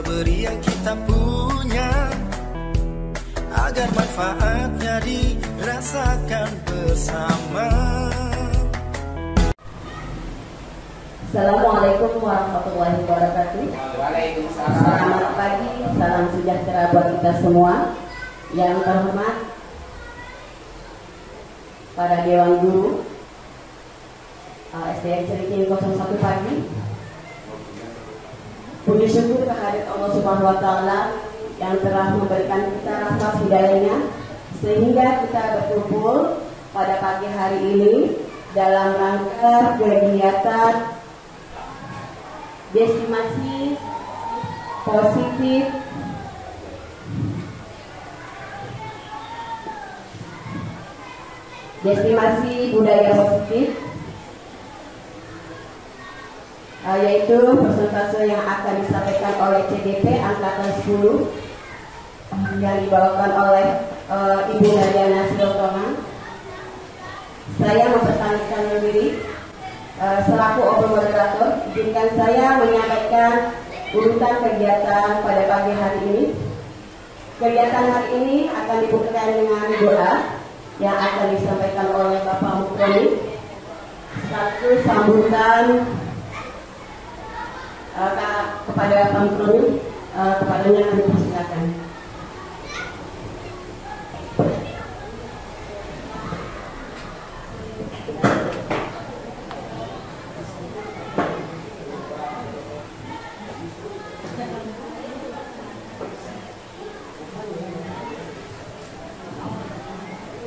beri yang kita punya, agar manfaatnya dirasakan bersama. Assalamualaikum warahmatullahi wabarakatuh. Selamat pagi, salam sejahtera buat kita semua. Yang terhormat para Dewan Guru SDN Celiking 01 pagi. Puji syukur kehadirat Allah Subhanahu wa Ta'ala yang telah memberikan kita rahmat hidayahnya sehingga kita berkumpul pada pagi hari ini dalam rangka kegiatan destinasi positif destinasi budaya positif, yaitu persentase yang akan disampaikan oleh CGP angkatan 10 yang dibawakan oleh Ibu Nadiana Silotongan. Saya mempertanyaan diri selaku open moderator, izinkan saya menyampaikan urutan kegiatan pada pagi hari ini. Kegiatan hari ini akan dibukakan dengan doa yang akan disampaikan oleh Bapak Mukroni. Satu sambutan kepada Pak Mukroni, kepadanya kami persilakan.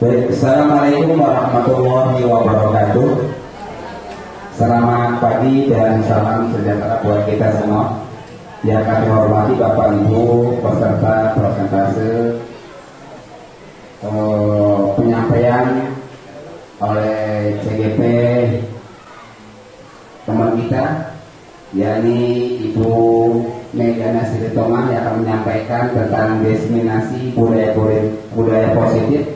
Baik, Assalamualaikum warahmatullahi wabarakatuh. Selamat pagi dan salam sejahtera buat kita semua. Yang kami hormati Bapak Ibu peserta presentase penyampaian oleh CGP teman kita, yakni Ibu Nadiana Silotongan yang akan menyampaikan tentang destinasi budaya positif.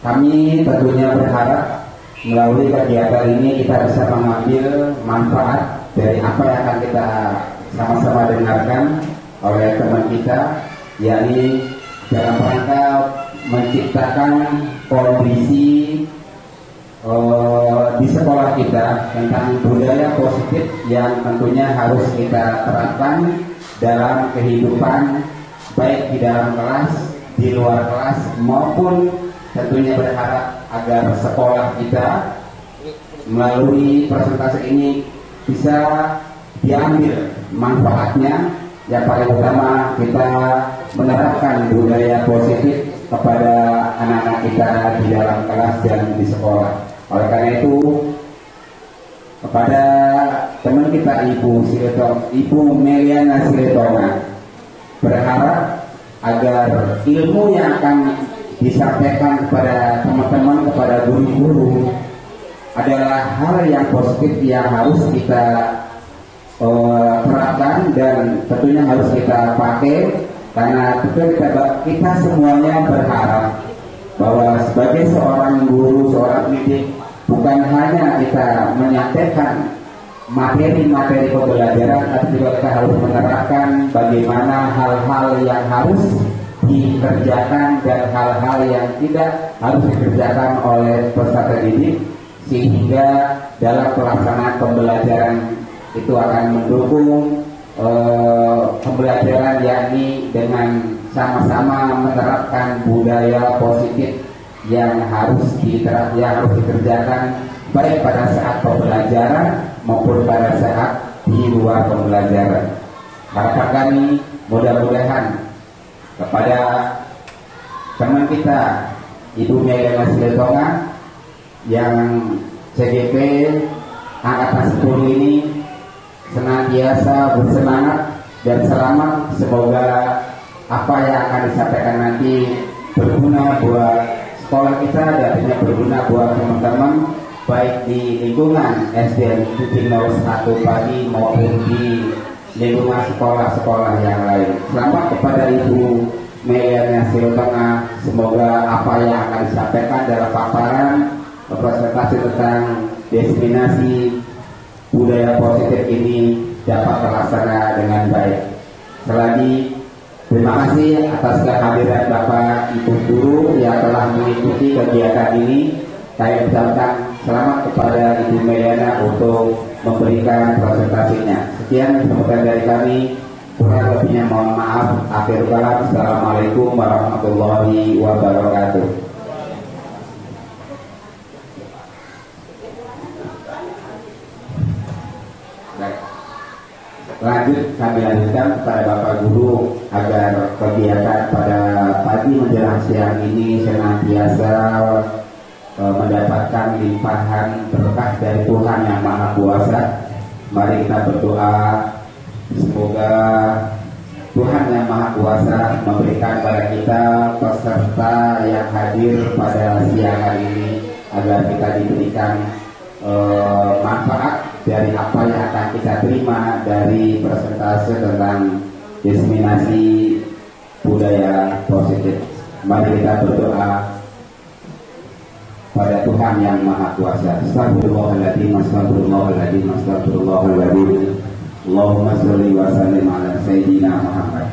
Kami tentunya berharap melalui kegiatan ini kita bisa mengambil manfaat dari apa yang akan kita sama-sama dengarkan oleh teman kita, yakni dalam rangka menciptakan kondisi di sekolah kita tentang budaya positif yang tentunya harus kita terapkan dalam kehidupan, baik di dalam kelas, di luar kelas, maupun tentunya berharap agar sekolah kita melalui presentasi ini bisa diambil manfaatnya. Yang paling utama kita menerapkan budaya positif kepada anak-anak kita di dalam kelas dan di sekolah. Oleh karena itu, kepada teman kita Ibu Nadiana Silotongan, berharap agar ilmu yang akan disampaikan kepada teman-teman, kepada guru-guru adalah hal yang positif yang harus kita terapkan dan tentunya harus kita pakai, karena kita semuanya berharap bahwa sebagai seorang guru, seorang pendidik, bukan hanya kita menyampaikan materi-materi pembelajaran, tapi juga kita harus menerapkan bagaimana hal-hal yang harus dikerjakan dan hal-hal yang tidak harus dikerjakan oleh peserta didik, sehingga dalam pelaksanaan pembelajaran itu akan mendukung pembelajaran, yakni dengan sama-sama menerapkan budaya positif yang harus dikerjakan baik pada saat pembelajaran maupun pada saat di luar pembelajaran. Harapan kami mudah-mudahan kepada teman kita Ibu Nadiana Silotongan yang CGP angkatan 10 ini senantiasa bersemangat dan selamat. Semoga apa yang akan disampaikan nanti berguna buat sekolah kita dan tentunya berguna buat teman-teman baik di lingkungan SDN Celiking 01 pagi maupun di lingkungan sekolah-sekolah yang lain. Selamat kepada Ibu Nadiana Silotongan. Semoga apa yang akan disampaikan dalam paparan presentasi tentang destinasi budaya positif ini dapat terlaksana dengan baik. Selagi terima kasih atas kehadiran Bapak Ibu guru yang telah mengikuti kegiatan ini. Saya ucapkan selamat kepada Ibu Meliana untuk memberikan presentasinya. Sekian sambutan dari kami. Kurang lebihnya mohon maaf. Akhir kalam. Assalamualaikum warahmatullahi wabarakatuh. Baik. Lanjut kami lanjutkan kepada Bapak Guru agar kegiatan pada pagi menjelang siang ini senantiasa mendapatkan limpahan berkah dari Tuhan Yang Maha Kuasa. Mari kita berdoa semoga Tuhan Yang Maha Kuasa memberikan pada kita peserta yang hadir pada siang hari ini agar kita diberikan manfaat dari apa yang akan kita terima dari presentase tentang diseminasi budaya positif. Mari kita berdoa pada Tuhan Yang Maha Kuasa. Astagfirullahaladzim, astagfirullahaladzim, astagfirullahaladzim. Allahumma sholli wa sallim ala Sayyidina Muhammad.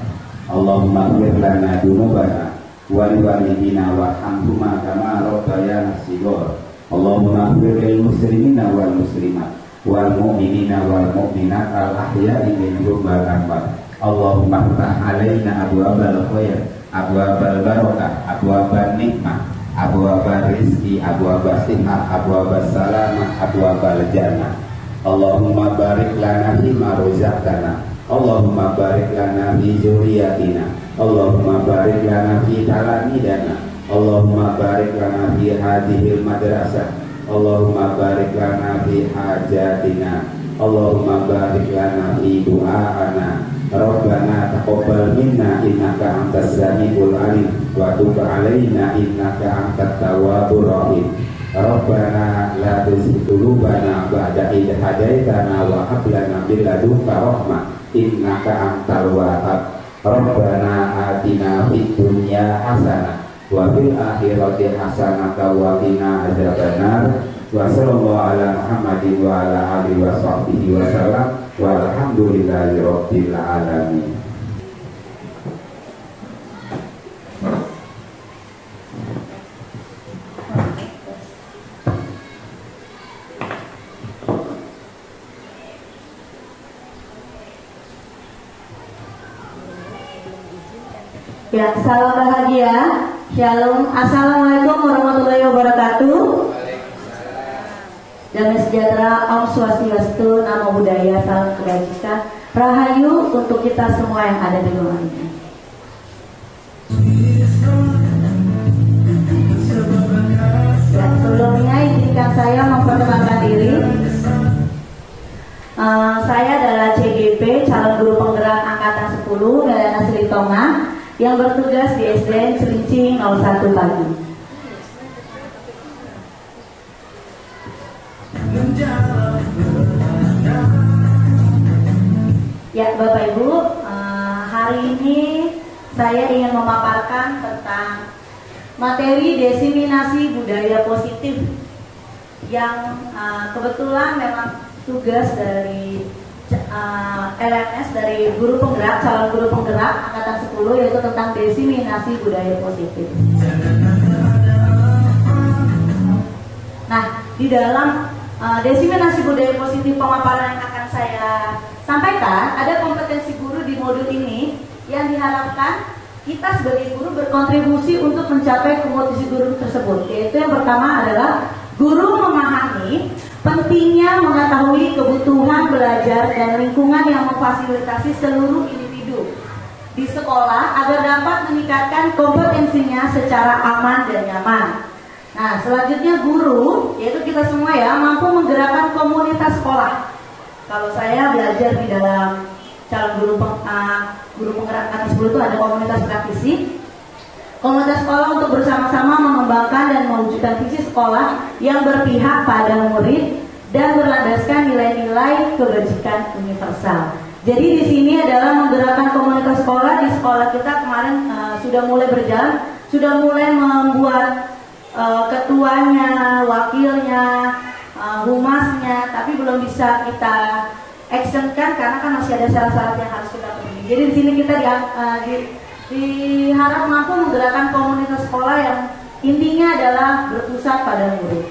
Allahumma ighfir lana dzunubana wa liwalidina warhamhuma kama rabbayana shighara. Allahumma ighfir lil muslimina wal muslimat wal mu'minina wal mu'minat al ahya'i minhum wal amwat. Allahumma ftah alaina abwaabal khair, abwaabal barakah, abwaabal nikmah, abwaabal rizki, abwaabal sihah, abwaabal salamah, abwaabal jannah. Allahumma barik lana fima razaqtana. Allahumma barik lana fi dzurriyyatina. Allahumma barik lana fi talamidana. Allahumma barik lana fi hadhil madrasah. Allahumma barik lana fi hajatina. Allahumma barik lana fi du'aana. Rabbana taqabbal minna innaka antas samiul alim wa tub alaina innaka antat tawwabur rahim. Rabbana la tuzigh qulubana ba'da idh hadaitana wa hab lana min ladunka rahmah innaka antal wahhab. Rabbana atina fid dunya hasanah wa fil akhirati hasanah wa qina adzabannar. Wa sallallahu ala Muhammadin wa ala alihi wa sahbihi wa sallam walhamdulillahi rabbil alamin. Ya, salam bahagia. Shalom. Assalamualaikum warahmatullahi wabarakatuh. Damai sejahtera, Om Swastiastu, Namo Buddhaya, salam kebajikan, Rahayu untuk kita semua yang ada di ruangan ini. Ya, sebelumnya izinkan saya memperkenalkan diri. Saya adalah CGP, calon guru penggerak angkatan 10 Melana Sri Tongah, yang bertugas di SDN Cilincing 01 Pagi. Ya, Bapak Ibu, hari ini saya ingin memaparkan tentang materi diseminasi budaya positif yang kebetulan memang tugas dari LMS, dari guru penggerak, calon guru penggerak angkatan 10, yaitu tentang diseminasi budaya positif. Nah, di dalam diseminasi budaya positif pemaparan yang akan saya sampaikan, ada kompetensi guru di modul ini yang diharapkan kita sebagai guru berkontribusi untuk mencapai kompetensi guru tersebut. Yaitu yang pertama adalah guru memahami pentingnya mengetahui kebutuhan belajar dan lingkungan yang memfasilitasi seluruh individu di sekolah agar dapat meningkatkan kompetensinya secara aman dan nyaman. Nah, selanjutnya guru, yaitu kita semua ya, mampu menggerakkan komunitas sekolah. Kalau saya belajar di dalam calon guru penggerak atas 10 itu ada komunitas praktisi. Komunitas sekolah untuk bersama-sama mengembangkan dan mewujudkan visi sekolah yang berpihak pada murid dan berlandaskan nilai-nilai kebajikan universal. Jadi di sini adalah menggerakkan komunitas sekolah. Di sekolah kita kemarin sudah mulai berjalan, sudah mulai membuat ketuanya, wakilnya, humasnya, tapi belum bisa kita actionkan karena kan masih ada syarat-syarat yang harus kita penuhi. Jadi di sini kita diharap mampu menggerakkan komunitas sekolah yang intinya adalah berpusat pada murid.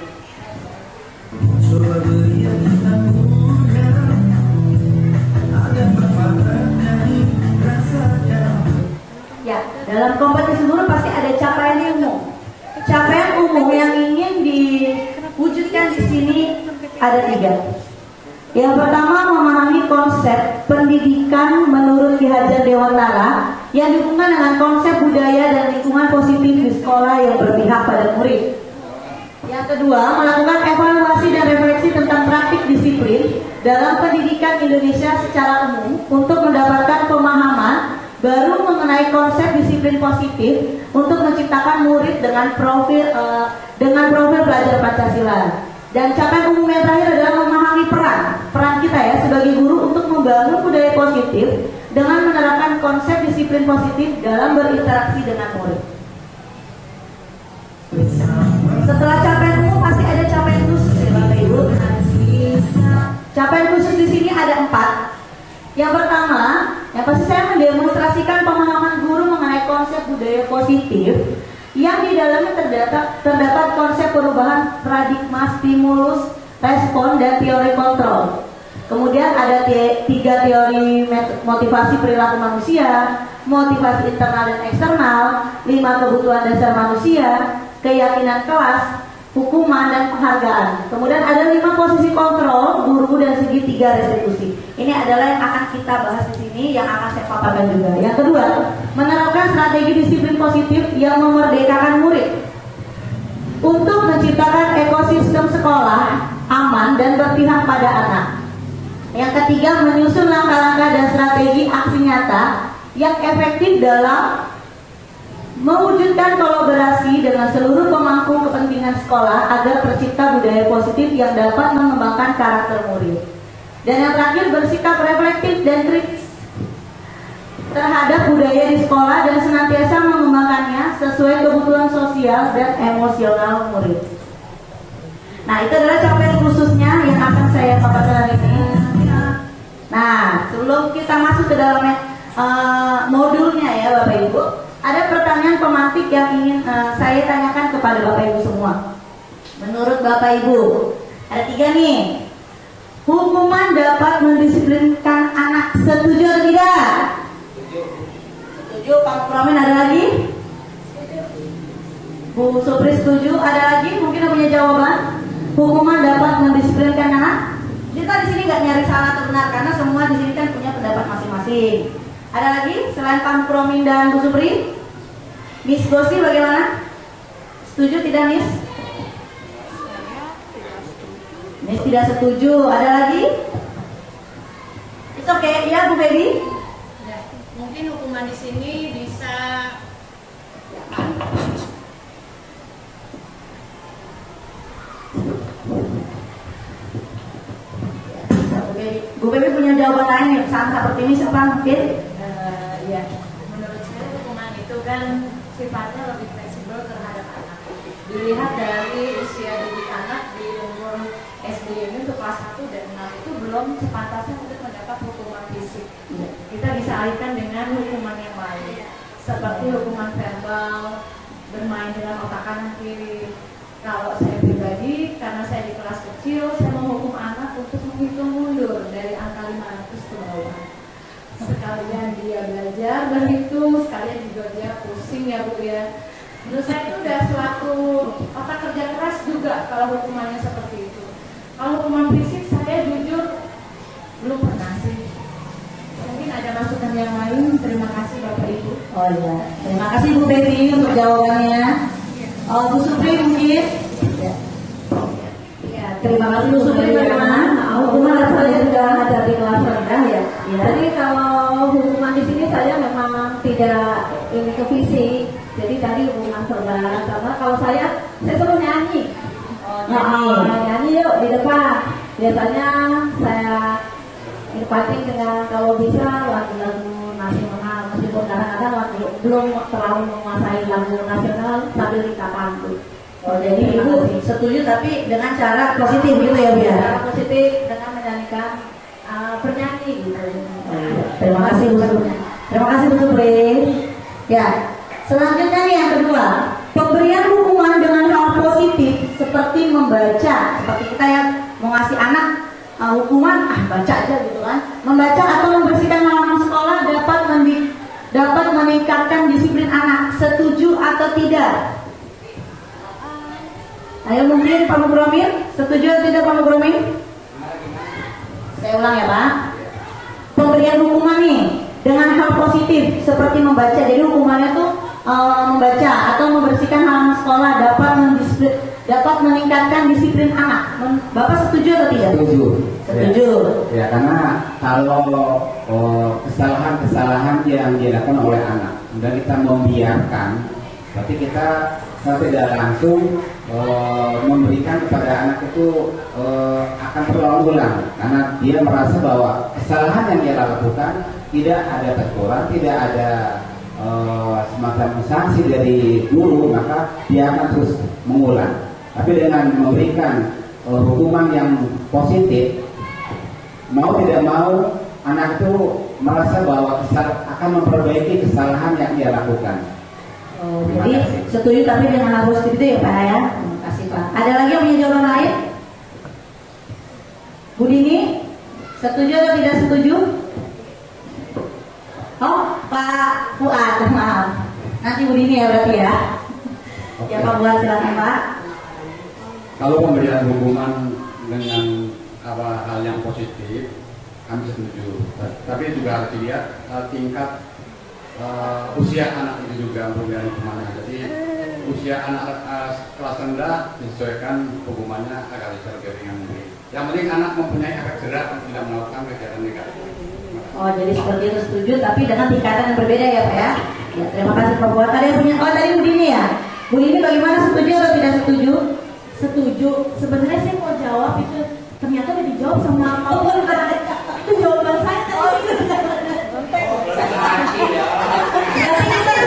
Ya, dalam kompetisi guru pasti ada capaian umum. Capaian umum yang ingin diwujudkan di sini ada 3. Yang pertama, memahami konsep pendidikan menurut Ki Hajar Dewantara yang dihubungkan dengan konsep budaya dan lingkungan positif di sekolah yang berpihak pada murid. Yang kedua, melakukan evaluasi dan refleksi tentang praktik disiplin dalam pendidikan Indonesia secara umum untuk mendapatkan pemahaman baru mengenai konsep disiplin positif untuk menciptakan murid dengan profil belajar Pancasila. Dan capaian umum yang terakhir adalah memahami peran kita ya sebagai guru untuk membangun budaya positif dengan menerapkan konsep disiplin positif dalam berinteraksi dengan murid. Setelah capaian umum pasti ada capaian khusus ya Bapak Ibu. Capaian khusus di sini ada 4. Yang pertama, yang pasti saya mendemonstrasikan pemahaman guru mengenai konsep budaya positif yang di dalamnya terdapat konsep perubahan paradigma, stimulus, respon, dan teori kontrol. Kemudian ada 3 teori motivasi perilaku manusia, motivasi internal dan eksternal, 5 kebutuhan dasar manusia, keyakinan kelas, hukuman, dan penghargaan. Kemudian ada 5 posisi kontrol guru dan segitiga restitusi. Ini adalah yang akan kita bahas di sini, yang akan saya paparkan juga. Yang kedua, menerapkan strategi disiplin positif yang memerdekakan murid untuk menciptakan ekosistem sekolah aman dan berpihak pada anak. Yang ketiga, menyusun langkah-langkah dan strategi aksi nyata yang efektif dalam mewujudkan kolaborasi dengan seluruh pemangku kepentingan sekolah agar tercipta budaya positif yang dapat mengembangkan karakter murid. Dan yang terakhir, bersikap reflektif dan kritis terhadap budaya di sekolah dan senantiasa mengembangkannya sesuai kebutuhan sosial dan emosional murid. Nah, itu adalah capaian khususnya yang akan saya paparkan hari ini. Nah, sebelum kita masuk ke dalam modulnya ya Bapak Ibu, ada pertanyaan pemantik yang ingin saya tanyakan kepada Bapak Ibu semua. Menurut Bapak Ibu, ada 3 nih. Hukuman dapat mendisiplinkan anak, setuju atau tidak? Setuju. Pak Pramen, ada lagi? Bu Supri setuju. Ada lagi? Mungkin punya jawaban? Hukuman dapat mendisiplinkan anak? Kita di sini nggak nyari salah atau benar karena semua di sini kan punya pendapat masing-masing. Ada lagi selain Pak Promin dan Bu Supri? Miss Gosi bagaimana? Setuju tidak Miss? Miss tidak setuju. Ada lagi? It's okay ya Bu Baby? Ya, mungkin hukuman di sini bisa Bu Baby punya jawaban lain nih, sama seperti ini siapa mungkin? Ya, menurut saya hukuman itu kan sifatnya lebih fleksibel terhadap anak. Dilihat dari usia didik anak di umur SD ini untuk kelas 1 dan 6 itu belum sepantasnya untuk mendapat hukuman fisik. Kita bisa alihkan dengan hukuman yang lain, seperti hukuman verbal, bermain dengan otak kanan kiri. Kalau saya pribadi, karena saya di kelas kecil, saya menghukum anak untuk menghitung mundur dari angka 500 ke bawah. Sekalian dia belajar berhitung, sekalian juga dia pusing ya Bu ya. Menurut saya itu udah suatu otak kerja keras juga kalau hukumannya seperti itu. Kalau hukuman fisik saya jujur belum pernah sih. Mungkin ada masukan yang lain. Terima kasih Bapak Ibu. Oh iya, terima kasih Bu Baby untuk jawabannya. Bu Supri mungkin? Ya, Terima kasih Bu Supri bagaimana? Hukuman saya sudah ada di kelas rendah ya. Jadi kalau hukuman di sini saya memang tidak ini ke fisik. Jadi tadi hukuman verbal, sama kalau saya suruh nyanyi. Nyanyi yuk di depan. Biasanya saya pancing dengan kalau bisa lagu-lagu nasional, meskipun kadang-kadang lagu belum terlalu menguasai lagu nasional sambil kita pantun. Oh, jadi Ibu setuju tapi dengan cara positif gitu ya Bu ya? Cara positif dengan menyanyikan bernyanyi gitu. Terima kasih Bu Supri. Terima kasih Bu Supri. Ya, selanjutnya nih yang kedua, pemberian hukuman dengan hal positif seperti membaca, seperti kita yang mau ngasih anak hukuman, baca aja gitu kan. Membaca atau membersihkan halaman sekolah dapat meningkatkan disiplin anak. Setuju atau tidak? Ayo mungkin Pak Mugromir, setuju atau tidak Pak Mugromir? Saya ulang ya Pak. Pemberian hukuman nih dengan hal positif seperti membaca. Jadi hukumannya tuh membaca atau membersihkan halaman sekolah dapat meningkatkan disiplin anak. Bapak setuju atau tidak? Setuju. Setuju. Ya, karena kalau kesalahan-kesalahan yang dilakukan oleh anak dan kita membiarkan, berarti kita tidak langsung memberikan kepada anak itu akan berulang-ulang, karena dia merasa bahwa kesalahan yang dia lakukan tidak ada teguran, tidak ada semacam sanksi dari guru, maka dia akan terus mengulang. Tapi dengan memberikan hukuman yang positif, mau tidak mau anak itu merasa bahwa akan memperbaiki kesalahan yang dia lakukan. Oh, jadi setuju tapi dengan hal positif itu ya Pak ya. Terima kasih Pak. Ada lagi yang punya jawaban lain? Bu Dini, setuju atau tidak setuju? Oh, Pak Fuad, maaf. Nanti Bu Dini ya berarti ya. Okay. Ya Pak Fuad, silakan Pak. Kalau pemberian hukuman dengan hal yang positif, kami setuju. Tapi juga harus dilihat tingkat usia anak itu juga pemberian hukumannya. Jadi usia anak kelas rendah disesuaikan hukumannya agar bisa lebih ringan. Yang penting anak mempunyai efek jerak dan tidak melakukan kegiatan negatif. Oh, jadi seperti itu, setuju tapi dengan tingkatan yang berbeda ya Pak ya. Ya, terima kasih Pak Fuad. Ada yang punya? Oh, tadi Bu Dini ya. Bu Dini bagaimana, setuju atau tidak setuju? Setuju. Sebenarnya saya mau jawab itu ternyata udah dijawab sama itu jawaban saya tadi. Tadinya saya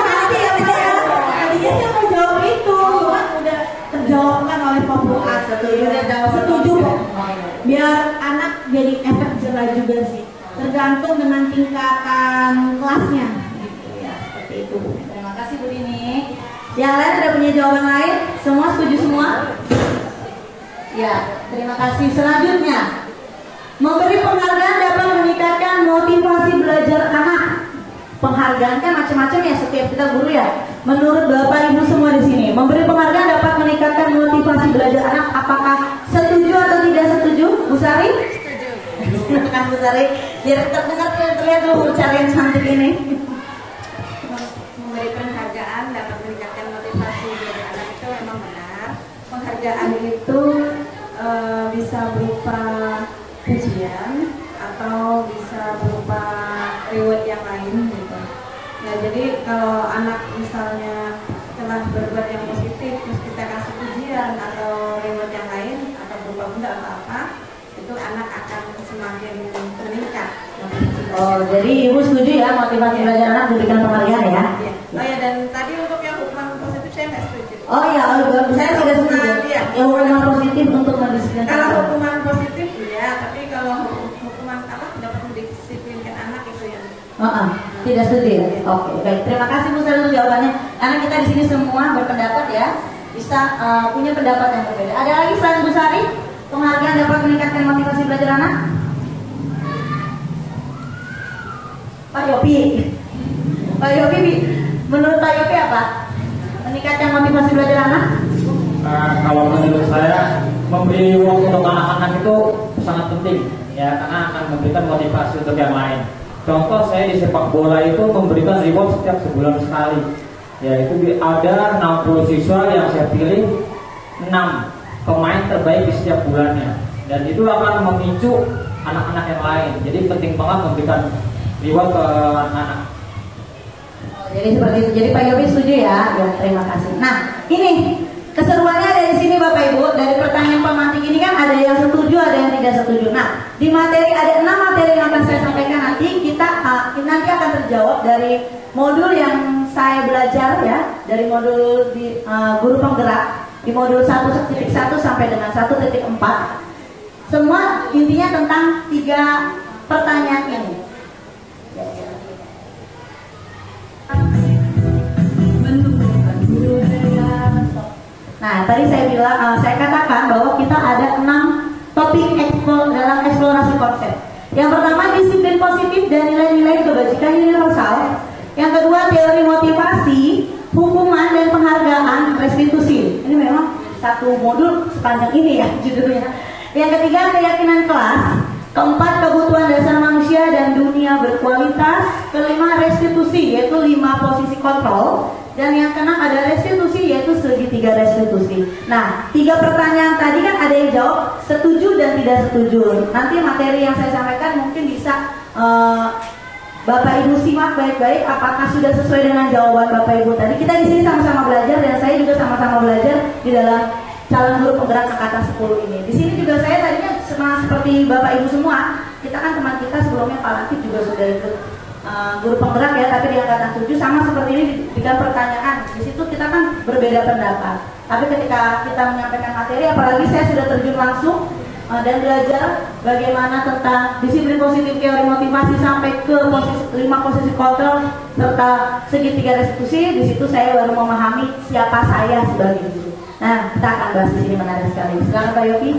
mau jawab itu, cuma udah terjawabkan oleh Pak Fuad. Setuju. Biar anak jadi efek jerah juga sih. Tergantung dengan tingkatan kelasnya. Gitu ya, seperti itu. Terima kasih Bu Dini. Yang lain ada punya jawaban lain? Semua setuju semua? Ya, terima kasih. Selanjutnya, memberi penghargaan dapat meningkatkan motivasi belajar anak. Penghargaan kan macam-macam ya, setiap kita guru ya. Menurut Bapak Ibu semua di sini, memberi penghargaan dapat meningkatkan motivasi belajar anak. Apakah setuju atau tidak setuju, Bu Sari? Setuju. Bu Sari, biar terlihat dulu cara yang cantik ini. Memberi penghargaan dapat meningkatkan motivasi belajar anak itu memang benar. Penghargaan itu bisa berupa pujian atau bisa berupa reward yang lain gitu. Ya, jadi kalau anak misalnya telah berbuat yang positif terus kita kasih pujian atau reward yang lain atau berupa benda atau apa, itu anak akan semakin meningkat. Oh, jadi Ibu setuju ya motivasi belajar anak diberikan penghargaan ya? Iya. Oh ya, dan tadi untuk yang hukuman positif saya nggak setuju. Oh iya, saya tidak setuju. Iya. Yang hukuman positif untuk mendisiplinkan. Kalau hukuman positif ya, tapi kalau hukuman salah dapat mendisiplinkan anak itu ya. Tidak setuju ya? Oke, baik. Terima kasih Bu Sari untuk jawabannya. Karena kita di sini semua berpendapat ya, bisa punya pendapat yang berbeda. Ada lagi selain Bu Sari? Penghargaan dapat meningkatkan motivasi belajar anak? Pak Yopi. Pak Yopi, menurut Pak Yopi apa? Meningkatkan motivasi belajar anak? Kalau menurut saya, memberi uang untuk anak-anak itu sangat penting ya, karena akan memberikan motivasi untuk yang lain. Contoh saya di sepak bola itu memberikan reward setiap sebulan sekali. Ya, itu ada 60 siswa yang saya pilih 6 pemain terbaik di setiap bulannya, dan itu akan memicu anak-anak yang lain. Jadi penting banget memberikan reward ke anak-anak. Jadi seperti itu. Jadi Pak Yopi setuju ya? Ya, terima kasih. Nah, ini keseruannya dari sini Bapak Ibu, dari pertanyaan pemantik ini kan ada yang setuju, ada yang tidak setuju. Nah, di materi ada 6 materi yang akan saya sampaikan nanti. Kita nanti akan terjawab dari modul yang saya belajar ya, dari modul di guru penggerak di modul 1.1 sampai dengan 1.4. Semua intinya tentang 3 pertanyaan ini. Nah, tadi saya katakan bahwa kita ada 6 topik dalam eksplorasi konsep. Yang pertama, disiplin positif dan nilai-nilai kebajikan universal. Yang kedua, teori motivasi, hukuman dan penghargaan, restitusi. Ini memang satu modul sepanjang ini ya judulnya. Yang ketiga, keyakinan kelas. Keempat, kebutuhan dasar manusia dan dunia berkualitas. Kelima, restitusi, yaitu 5 posisi kontrol. Dan yang keenam ada restitusi, yaitu segitiga restitusi. Nah, 3 pertanyaan tadi kan ada yang jawab setuju dan tidak setuju. Nanti materi yang saya sampaikan mungkin bisa Bapak Ibu simak baik-baik apakah sudah sesuai dengan jawaban Bapak Ibu tadi. Kita di sini sama-sama belajar dan saya juga sama-sama belajar di dalam calon guru penggerak angkatan 10 ini. Di sini juga saya tadinya seperti Bapak Ibu semua. Kita kan teman kita sebelumnya Pak Latif juga sudah ikut guru penggerak ya, tapi di angkatan 7 sama seperti ini dengan pertanyaan. Di situ kita kan berbeda pendapat. Tapi ketika kita menyampaikan materi, apalagi saya sudah terjun langsung dan belajar bagaimana tentang disiplin positif, teori motivasi sampai ke 5 posisi kontrol serta segitiga restitusi, di situ saya baru memahami siapa saya sebagai guru. Nah, kita akan bahas di sini, menarik sekali. Silakan Pak Yopi.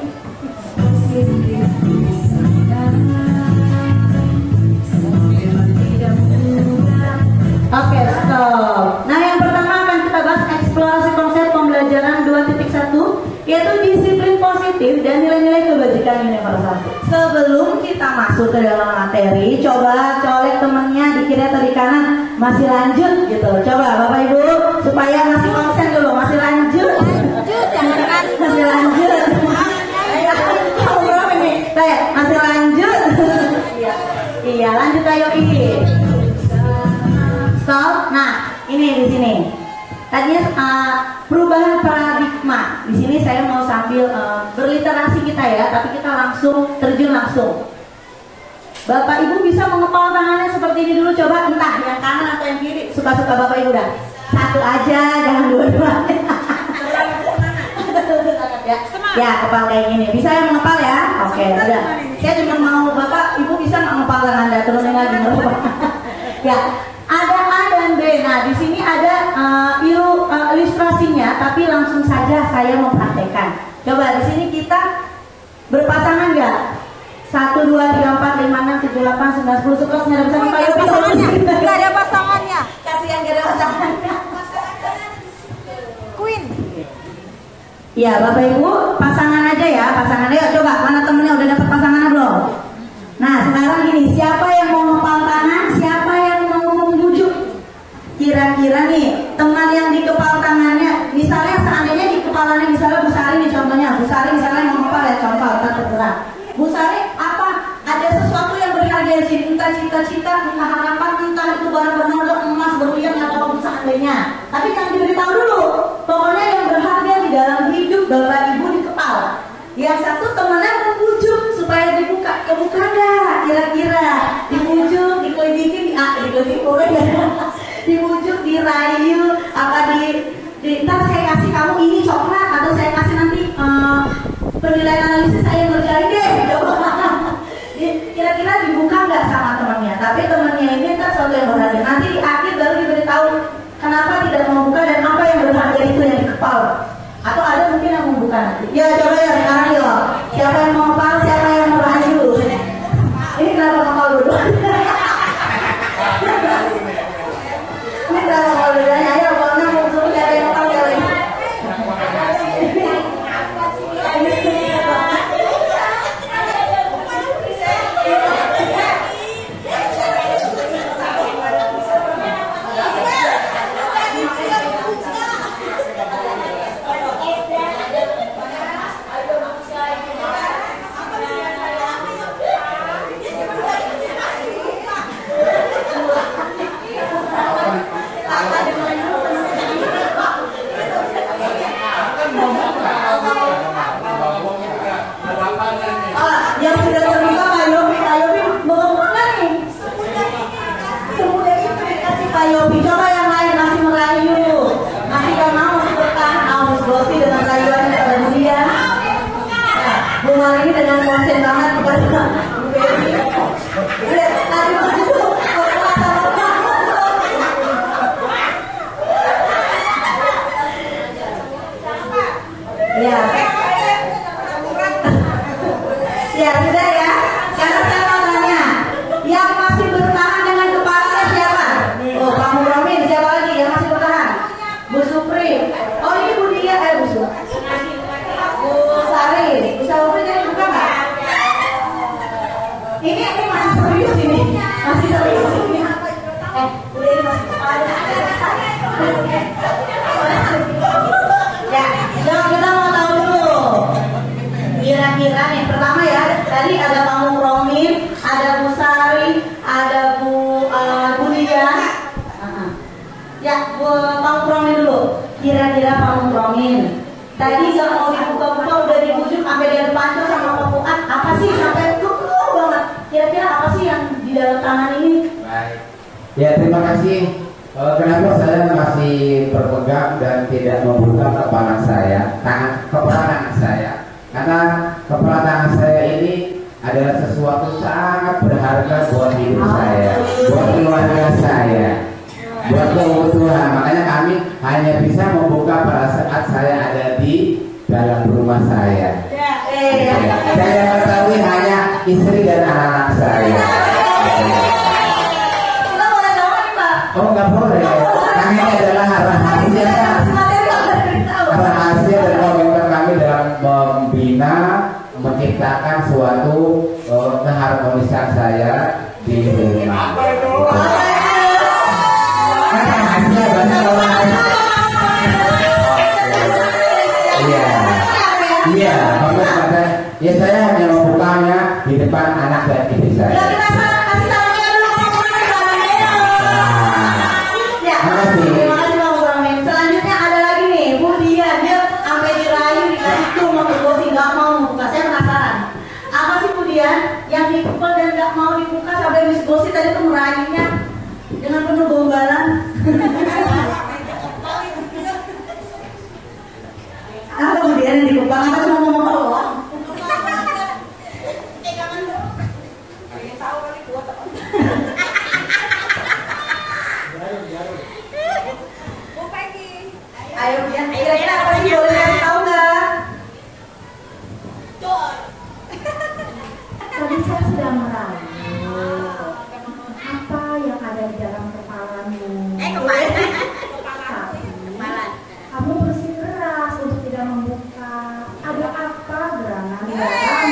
Oke, stop. Nah, yang pertama akan kita bahas eksplorasi konsep pembelajaran 2.1, yaitu disiplin positif dan nilai-nilai kebajikan universal. Sebelum kita masuk ke dalam materi, coba colek temennya di kiri atau di kanan, masih lanjut gitu. Coba Bapak Ibu supaya masih konsen dulu, masih lanjut. Masih lanjut. Masih lanjut. Iya, lanjut ayo ini. Stop. Nah, ini di sini. Tadinya perubahan paradigma. Di sini saya mau sambil berliterasi kita ya, tapi kita langsung terjun langsung. Bapak Ibu bisa mengepal tangannya seperti ini dulu, coba entah yang kanan atau yang kiri, suka-suka Bapak Ibu dah. Satu aja, jangan dua-duanya. Ya, kepal kayak gini. Bisa yang mengepal ya? Oke, udah. Saya cuma mau Bapak Ibu bisa nggak ngepal tangan Anda, turunin lagi. Ya. Ada A dan B. Nah, di sini ada ilustrasinya, tapi langsung saja saya mempraktekkan. Coba di sini kita berpasangan nggak? 1, 2, 3, 4, 5, 6, 7, 8, 9, 10, 11, nggak ada bisa pasangannya. Nggak ada pasangannya. Kasihan nggak ada pasangannya. Queen. Iya, Bapak Ibu pasangan aja ya, pasangan. Ayo coba, mana temennya udah dapat pasangannya belum? Nah, sekarang gini, siapa yang mau ngepal tangan? Siapa yang mau membujuk? Kira-kira nih, teman yang di kepala tangannya, misalnya seandainya di kepalanya, misalnya Bu Sari nih contohnya, Bu Sari misalnya yang ngepal ya, contoh, tak tergerak. Bu Sari, apa? Ada sesuatu yang berharga di sini, entah cita-cita, entah harapan, entah itu barang berharga, emas, berlian, atau seandainya. Tapi jangan diberitahu dulu, pokoknya yang berharga di dalam hidup Bapak Ibu di kepala. Yang satu temannya membujuk supaya dibuka, kebuka nggak? Kira-kira dibujuk, dikelilingi, dibujuk, dirayu, apa ntar saya kasih kamu ini coklat atau saya kasih nanti penilaian analisis saya ngerjain deh. Kira-kira dibuka nggak sama temannya? Tapi temannya ini kan sesuatu yang berharga. Nanti di akhir baru diberitahu kenapa tidak membuka dan apa yang berharga itu yang di kepala. Atau ada mungkin yang membuka nanti. Ya coba ya sekarang yuk. Siapa yang mau ngepal, siapa yang mau rayu? Ini kenapa ngepal dulu? Ini kenapa ngepal dulu? Ayo pokoknya mau suruh siapa yang ngepal siapa yang yang sudah terbuka Pak Yopi belum pernah nih. Semudah itu dikasih Pak Yopi. Coba yang lain masih merayu, masih gak mau bertahan, harus gosip dengan rayuannya pada dia. Bu Mal ini dengan konsen banget kepada Bu Baby. Ya sudah ya. Sekarang saya mau tanya, yang masih bertahan dengan kepalanya siapa? Oh, Pak Muromin. Siapa lagi yang masih bertahan? Bu Supri. Oh, ini Bu Dia, Bu Supri. Bu Sari. Bu Sari jadi buka nggak? Ini masih serius ini. Masih serius ini. Bu Dia masih kepalanya. Ya, kita mau tahu dulu. Kira-kira nih, pertama ya, tadi ada Pak Muromin, ada Bu Sari, ada Bu Dia. Ya, Pak Muromin dulu. Kira-kira Pak Muromin, tadi nggak mau dibuka-buka udah dibujuk sampai dia dipancung sama Pak Fuad. Apa sih sampai kuku banget? Kira-kira apa sih yang di dalam tangan ini? Baik. Ya, terima kasih. Kenapa saya masih berpegang dan tidak membuka kepala tangan saya? Karena kepala tangan saya ini adalah sesuatu sangat berharga buat hidup saya, buat keluarga saya, buat keutuhan. Makanya kami hanya bisa membuka pada saat saya ada di dalam rumah saya. Saya mengetahui hanya istri dan anak-anak saya. Oh, nggak boleh. Kami adalah rahasia dan komitmen kami dalam membina, menciptakan suatu keharmonisan saya di rumah. Rahasia banyak orang. Iya, maksudnya ya saya hanya membukanya di depan anak dan istri saya. Selanjutnya ada lagi nih, Bu Dia sampai dirayu dikasih tuh mau digosi nggak mau membuka. Saya penasaran, apa sih Bu Dia yang dipukul dan nggak mau dibuka sampai Miss Gosi tadi tuh merayunya dengan penuh gombalan. Apa Bu Dia yang dipukul? Apa cuma ngomong doang? Ayo ya, kira-kira apa sih boleh kasih tahu nggak? Tadi saya sudah merayu. Apa yang ada di dalam kepalamu? Kepala. Kamu bersikeras untuk tidak membuka. Ada apa gerangan di dalam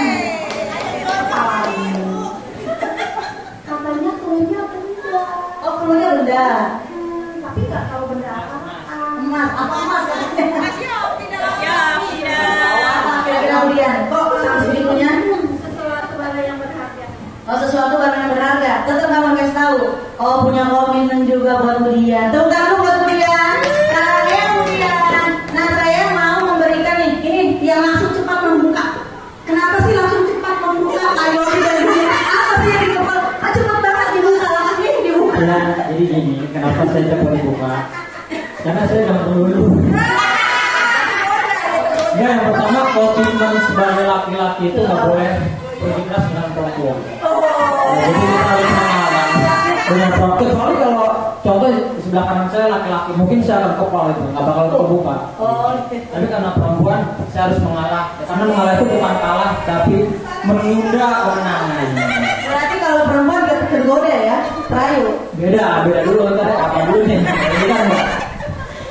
kepalamu? Katanya klunya benda. Oh, klunya benda. Tapi nggak tahu benda apa. Emas, apa emas? Kira-kira kok sebetulnya Sesuatu barang yang berharga. oh sesuatu barang yang berharga. Tetap kamu kasih tahu. Oh, punya komitmen juga buat Bu Dia. Tepuk tangan buat Bu Dia. Saya Bu Dia. Nah, saya mau memberikan nih, ini yang langsung cepat membuka. Kenapa sih langsung cepat membuka? Ayo dari Bu Dia. Apa sih yang di kepala? Cepat banget dibuka, langsung ini dibuka. Ya, jadi gini, kenapa saya cepat dibuka? Karena saya jangan dulu. Ya, yang pertama komitmen sebagai laki-laki itu nggak boleh berkeras dengan perempuan. Jadi kita harus mengalah dengan perempuan. Kecuali kalau contoh di sebelah kanan saya laki-laki, mungkin saya akan kepal itu nggak bakal terbuka. Tapi karena perempuan saya harus mengalah. Karena mengalah itu bukan kalah, tapi menunda kemenangan. Berarti kalau perempuan gak tergoda ya, terayu. Beda dulu ntar apa dulu nih? Ini kan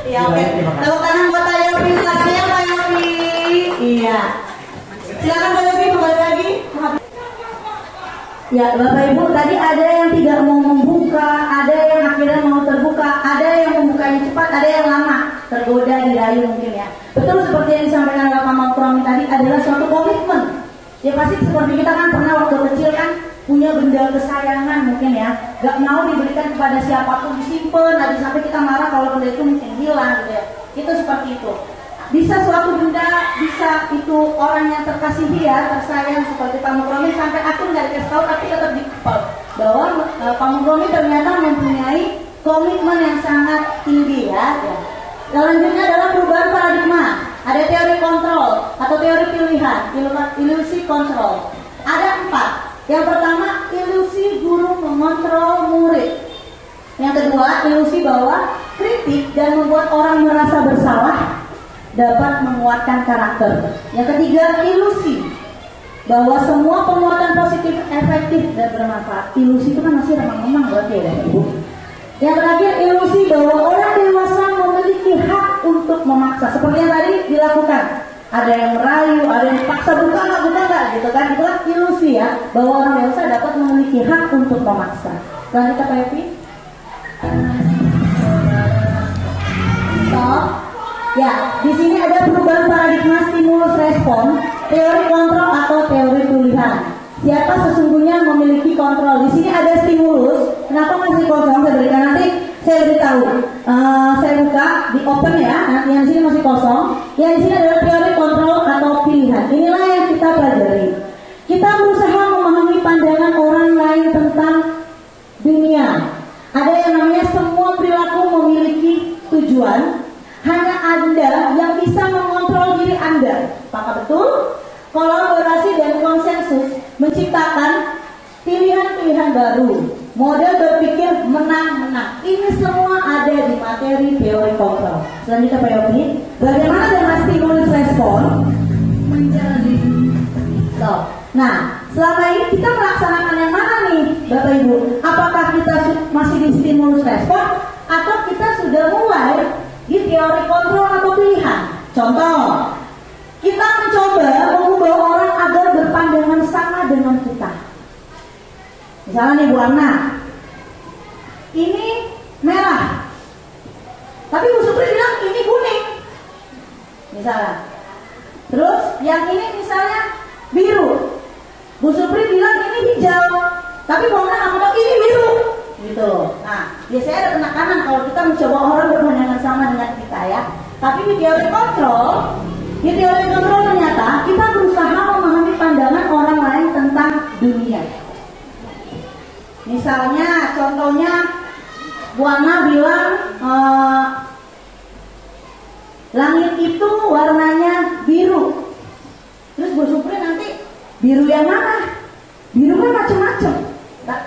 Iya, oke. Tepuk tangan buat Pak Yopi lagi ya, Pak Yopi. Iya. Silakan Pak Yopi kembali lagi. Ya, Bapak Ibu, tadi ada yang tidak mau membuka, ada yang akhirnya mau terbuka, ada yang membukanya cepat, ada yang lama, tergoda, dirayu mungkin ya. Betul seperti yang disampaikan oleh Pak Muromin tadi adalah suatu komitmen. Ya pasti seperti kita kan pernah waktu kecil kan punya benda kesayangan mungkin ya, gak mau diberikan kepada siapapun, disimpan, nanti sampai kita marah kalau benda itu mungkin hilang gitu ya. Itu seperti itu. Bisa suatu benda, bisa itu orang yang terkasihi ya, tersayang seperti Pak Muromin sampai akhir nggak dikasih tahu tapi tetap dikepal bahwa Pak Muromin ternyata mempunyai komitmen yang sangat tinggi ya. Selanjutnya adalah perubahan paradigma. Ada teori kontrol atau teori pilihan, ilusi kontrol. Ada 4. Yang pertama, ilusi guru mengontrol murid. Yang kedua, ilusi bahwa kritik dan membuat orang merasa bersalah dapat menguatkan karakter. Yang ketiga, ilusi bahwa semua penguatan positif efektif dan bermanfaat. Ilusi itu kan masih remang-remang berarti ya Ibu. Yang terakhir, ilusi bahwa orang dewasa memiliki hak untuk memaksa. Seperti yang tadi dilakukan. Ada yang merayu, ada yang dipaksa, bukan enggak gitu kan. Itu kan ilusi ya, bahwa orang dewasa dapat memiliki hak untuk memaksa. Selanjutnya Pak Evi. Stop. Ya, di sini ada perubahan paradigma stimulus respon, teori kontrol atau teori pilihan. Siapa sesungguhnya memiliki kontrol? Di sini ada stimulus. Kenapa masih kosong? Saya berikan nanti. Saya beritahu. Saya buka di open ya. Nanti yang di sini masih kosong. Yang di sini adalah teori kontrol atau pilihan. Inilah yang kita pelajari. Kita berusaha memahami pandangan orang lain tentang dunia. Ada yang namanya semua perilaku memiliki tujuan. Hanya Anda yang bisa mengontrol diri Anda. Apakah betul? Kolaborasi dan konsensus menciptakan pilihan-pilihan baru. Model berpikir menang-menang. Ini semua ada di materi teori kontrol. Selanjutnya Pak Yogi, bagaimana dengan stimulus respon menjadi Nah, selama ini kita melaksanakan yang mana nih Bapak Ibu? Apakah kita masih di stimulus respon atau kita sudah mulai di teori kontrol atau pilihan? Contoh, kita mencoba mengubah orang agar berpandangan sama dengan kita. Misalnya nih Bu Anna, ini merah, tapi Bu Supri bilang ini kuning, misalnya. Terus yang ini misalnya biru, Bu Supri bilang ini hijau, tapi Bu Anna ngomong ini biru, gitu. Nah, biasanya ada penekanan kalau kita mencoba orang berpandangan sama dengan kita ya. Tapi di teori kontrol ternyata kita berusaha memahami pandangan orang lain tentang dunia. Misalnya, contohnya Bu Anna bilang langit itu warnanya biru. Terus Bu Supri nanti biru yang mana? Biru kan macam-macam.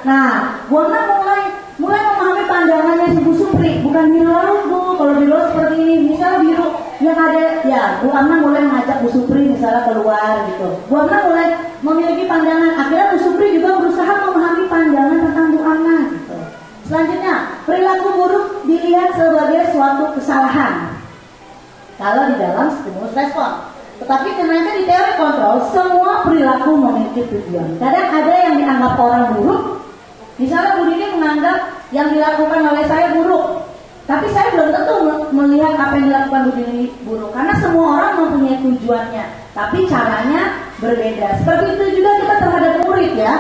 Nah, Bu Anna mulai memahami pandangannya si Bu Supri. Bukan biru laut Bu, kalau biru seperti ini. Misalnya biru yang ada, ya Bu Anna mulai mengajak Bu Supri misalnya keluar gitu. Bu Anna mulai memiliki pandangan. Akhirnya Bu Supri juga berusaha memahami pandangan tentang Bu Anna gitu. Selanjutnya, perilaku buruk dilihat sebagai suatu kesalahan kalau di dalam stimulus respon. Tetapi ternyata di teori kontrol semua perilaku memiliki tujuan. Kadang ada yang dianggap orang buruk. Misalnya Bu Dini menganggap yang dilakukan oleh saya buruk, tapi saya belum tentu melihat apa yang dilakukan Bu Dini buruk. Karena semua orang mempunyai tujuannya, tapi caranya berbeda. Seperti itu juga kita terhadap murid ya.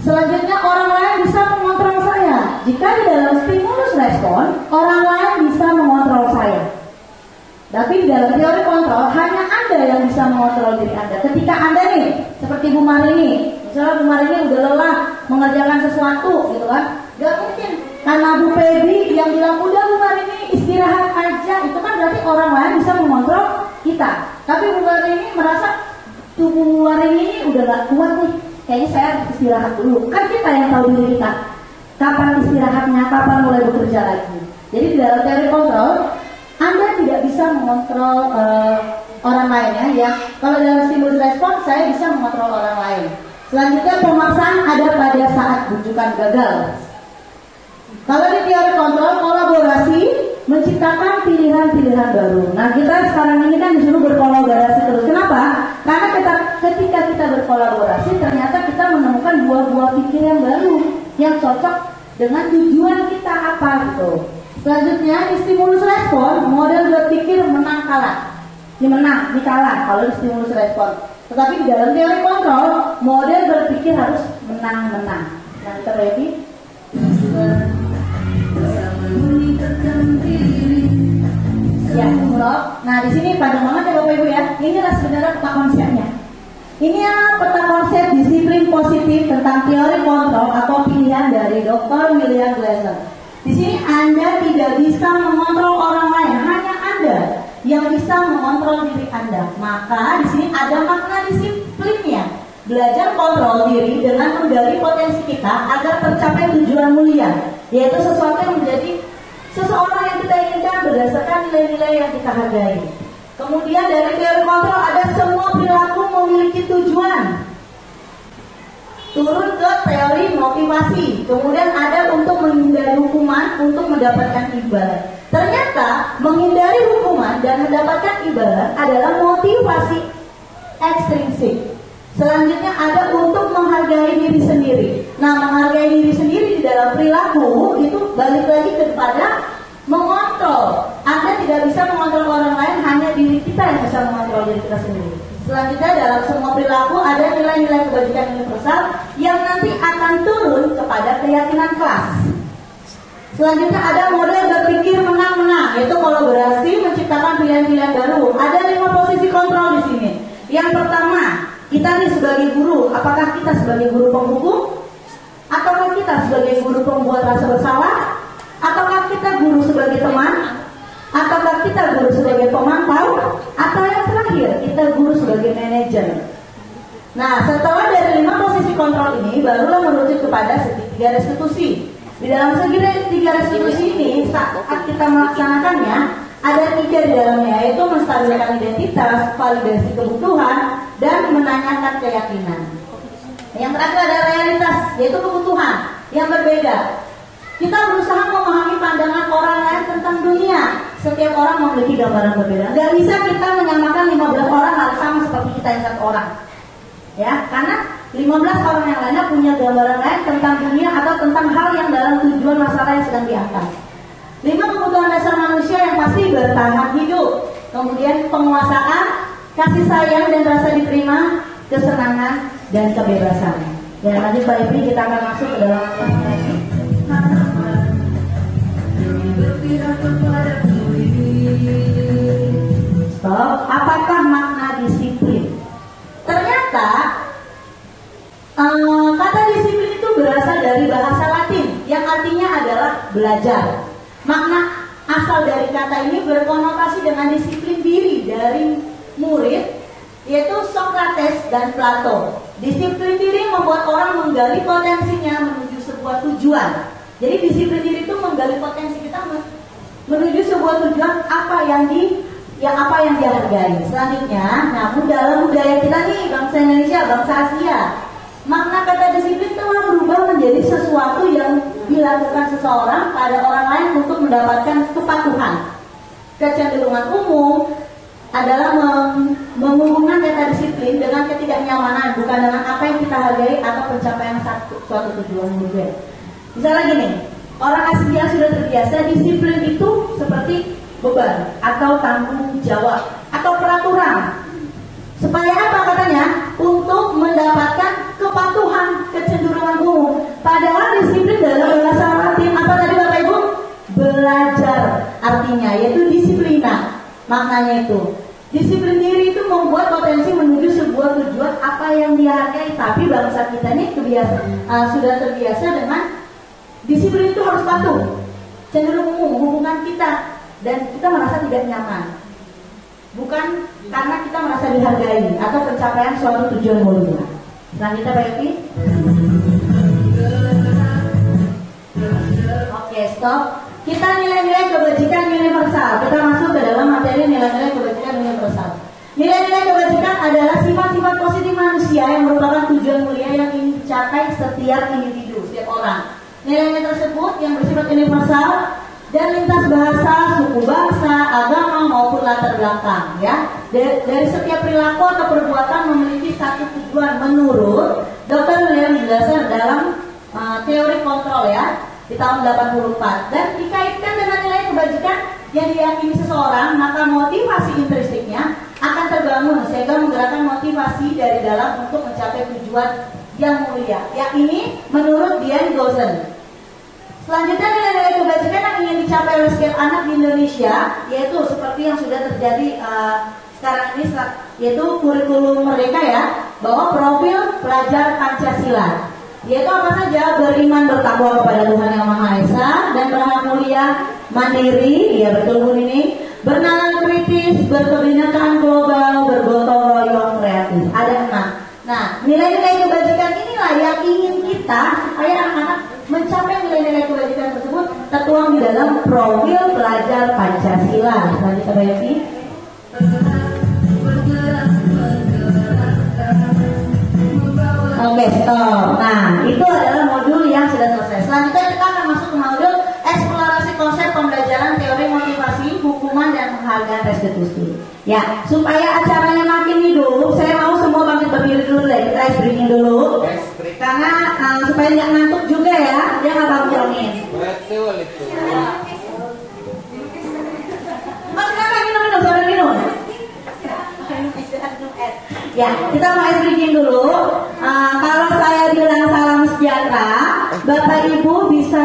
Selanjutnya, orang lain bisa mengontrol saya. Jika di dalam stimulus respon, orang lain bisa mengontrol saya. Tapi di dalam teori kontrol hanya Anda yang bisa mengontrol diri Anda. Ketika Anda nih, seperti Bu Marini, misalnya Bu Marini udah lelah mengerjakan sesuatu gitu kan, gak mungkin karena Bu Pedi yang bilang udah Bu Marini istirahat aja, itu kan berarti orang lain bisa mengontrol kita. Tapi Bu Marini merasa tubuh Bu Marini ini udah gak kuat nih, kayaknya saya harus istirahat dulu. Kan kita yang tahu diri kita kapan istirahatnya, kapan mulai bekerja lagi. Jadi di dalam teori kontrol Anda tidak bisa mengontrol orang lain ya. Kalau dalam stimulus respon saya bisa mengontrol orang lain. Selanjutnya, pemaksaan ada pada saat bujukan gagal. Kalau di teori kontrol, kolaborasi menciptakan pilihan-pilihan baru. Nah, kita sekarang ini kan disuruh berkolaborasi terus. Kenapa? Karena ketika kita berkolaborasi, ternyata kita menemukan buah-buah pikir yang baru yang cocok dengan tujuan kita apa gitu. Selanjutnya, di stimulus respon, model berpikir menang kalah. Ini menang, ini kalah kalau di stimulus respon. Tetapi di dalam teori kontrol, model berpikir harus menang-menang. Nah, kita ready? Ya, stop. Nah, di sini panjang banget ya Bapak Ibu ya. Inilah sebenarnya peta konsepnya. Ini peta konsep disiplin positif tentang teori kontrol atau pilihan dari Dr. William Glasser. Di sini Anda tidak bisa mengontrol orang lain, hanya Anda yang bisa mengontrol diri Anda. Maka di sini ada makna disiplinnya. belajar kontrol diri dengan menggali potensi kita agar tercapai tujuan mulia, yaitu sesuatu yang menjadi seseorang yang kita inginkan berdasarkan nilai-nilai yang kita hargai. Kemudian dari teori kontrol ada semua perilaku memiliki tujuan. Turun ke teori motivasi. Kemudian ada untuk menghindari hukuman untuk mendapatkan imbalan. Ternyata menghindari hukuman dan mendapatkan imbalan adalah motivasi ekstrinsik. Selanjutnya ada untuk menghargai diri sendiri. Nah, menghargai diri sendiri di dalam perilaku itu balik lagi kepada mengontrol. Anda tidak bisa mengontrol orang lain, hanya diri kita yang bisa mengontrol diri kita sendiri. Selanjutnya dalam semua perilaku ada nilai-nilai kebajikan universal yang nanti akan turun kepada keyakinan kelas. Selanjutnya ada model berpikir menang-menang, yaitu kolaborasi menciptakan pilihan-pilihan baru. Ada 5 posisi kontrol di sini. Yang pertama, kita nih sebagai guru, apakah kita sebagai guru penghukum? Ataukah kita sebagai guru pembuat rasa bersalah? Ataukah kita guru sebagai teman? Ataukah kita guru sebagai pemantau? Atau yang terakhir, kita guru sebagai manajer? Nah, setelah dari 5 posisi kontrol ini, barulah merujuk kepada segitiga restitusi. Di dalam segitiga restitusi ini, saat kita melaksanakannya, ada 3 di dalamnya, yaitu menstabilkan identitas, validasi kebutuhan, dan menanyakan keyakinan. Yang terakhir ada realitas, yaitu kebutuhan yang berbeda. Kita berusaha memahami pandangan orang lain tentang dunia. Setiap orang memiliki gambaran berbeda. Gak bisa kita menyamakan 15 orang harus sama seperti kita yang 1 orang. Ya, karena 15 orang yang lainnya punya gambaran lain tentang dunia atau tentang hal yang dalam tujuan masalah yang sedang diangkat. 5 kebutuhan dasar manusia yang pasti bertahan hidup. Kemudian penguasaan, kasih sayang dan rasa diterima, kesenangan dan kebebasan. Dan lanjut Pak Ibi, kita akan masuk ke dalam stop. Apakah makna disiplin? Ternyata kata disiplin itu berasal dari bahasa Latin yang artinya adalah belajar. Makna asal dari kata ini berkonotasi dengan disiplin diri dari murid, yaitu Socrates dan Plato. Disiplin diri membuat orang menggali potensinya menuju sebuah tujuan. Jadi disiplin diri itu menggali potensi kita menuju sebuah tujuan apa yang dihargai. Selanjutnya, namun dalam budaya kita nih, bangsa Indonesia, bangsa Asia, makna kata disiplin telah berubah menjadi sesuatu yang dilakukan seseorang pada orang lain untuk mendapatkan kepatuhan. Kecenderungan umum adalah menghubungkan kata disiplin dengan ketidaknyamanan, bukan dengan apa yang kita hargai atau pencapaian suatu tujuan juga. Misalnya gini, orang Asia sudah terbiasa disiplin itu seperti beban atau tanggung jawab atau peraturan. Supaya apa katanya? Untuk mendapatkan kepatuhan, kecenderungan umum. Padahal disiplin dalam bahasa Latin apa tadi Bapak Ibu? Belajar artinya, yaitu disiplina. Maknanya itu disiplin diri itu membuat potensi menuju sebuah tujuan apa yang dihargai. Tapi bangsa kita ini sudah terbiasa dengan disiplin itu harus patuh, cenderung umum, hubungan kita dan kita merasa tidak nyaman. Bukan karena kita merasa dihargai atau pencapaian suatu tujuan mulia. Selanjutnya Pak Evi. Oke, stop. Kita nilai-nilai kebajikan universal. Kita masuk ke dalam materi nilai-nilai kebajikan universal. Nilai-nilai kebajikan adalah sifat-sifat positif manusia yang merupakan tujuan mulia yang ingin dicapai setiap individu, setiap orang. Nilai-nilai tersebut yang bersifat universal dan lintas bahasa, suku bangsa, agama maupun latar belakang, ya. Dari setiap perilaku atau perbuatan memiliki satu tujuan menurut Dr. William Glasser dalam teori kontrol, ya, di tahun 84, dan dikaitkan dengan nilai kebajikan yang diyakini seseorang, maka motivasi intrinsiknya akan terbangun sehingga menggerakkan motivasi dari dalam untuk mencapai tujuan yang mulia, yakni menurut Dian Gosen. Selanjutnya nilai-nilai kebajikan yang ingin dicapai oleh setiap anak di Indonesia, yaitu seperti yang sudah terjadi sekarang ini, yaitu kurikulum merdeka, ya, bahwa profil pelajar Pancasila, yaitu apa saja? Beriman bertakwa kepada Tuhan Yang Maha Esa dan berhak mulia, mandiri, ya betul Bu ini, bernalar kritis, berkebinekaan global, bergotong royong, kreatif. Ada 6. Nah, nilai-nilai kebajikan inilah yang ingin kita supaya anak-anak mencapai nilai-nilai kebajikan tersebut tertuang di dalam profil pelajar Pancasila. Lanjut Pak Yopi. Oke, stop. Nah, itu adalah modul yang sudah selesai. Selanjutnya kita akan masuk ke modul eksplorasi konsep pembelajaran teori motivasi, hukuman, dan penghargaan restitusi. Ya, supaya acaranya makin hidup, saya mau semua bangkit berdiri dulu deh. Kita ice breaking dulu. Karena supaya nggak ngantuk juga ya, dia nggak bangunin. Betul itu. Mas kenapa minum sambil minum? Ya, kita mau ice breaking dulu. Kalau saya bilang salam sejahtera, Bapak Ibu bisa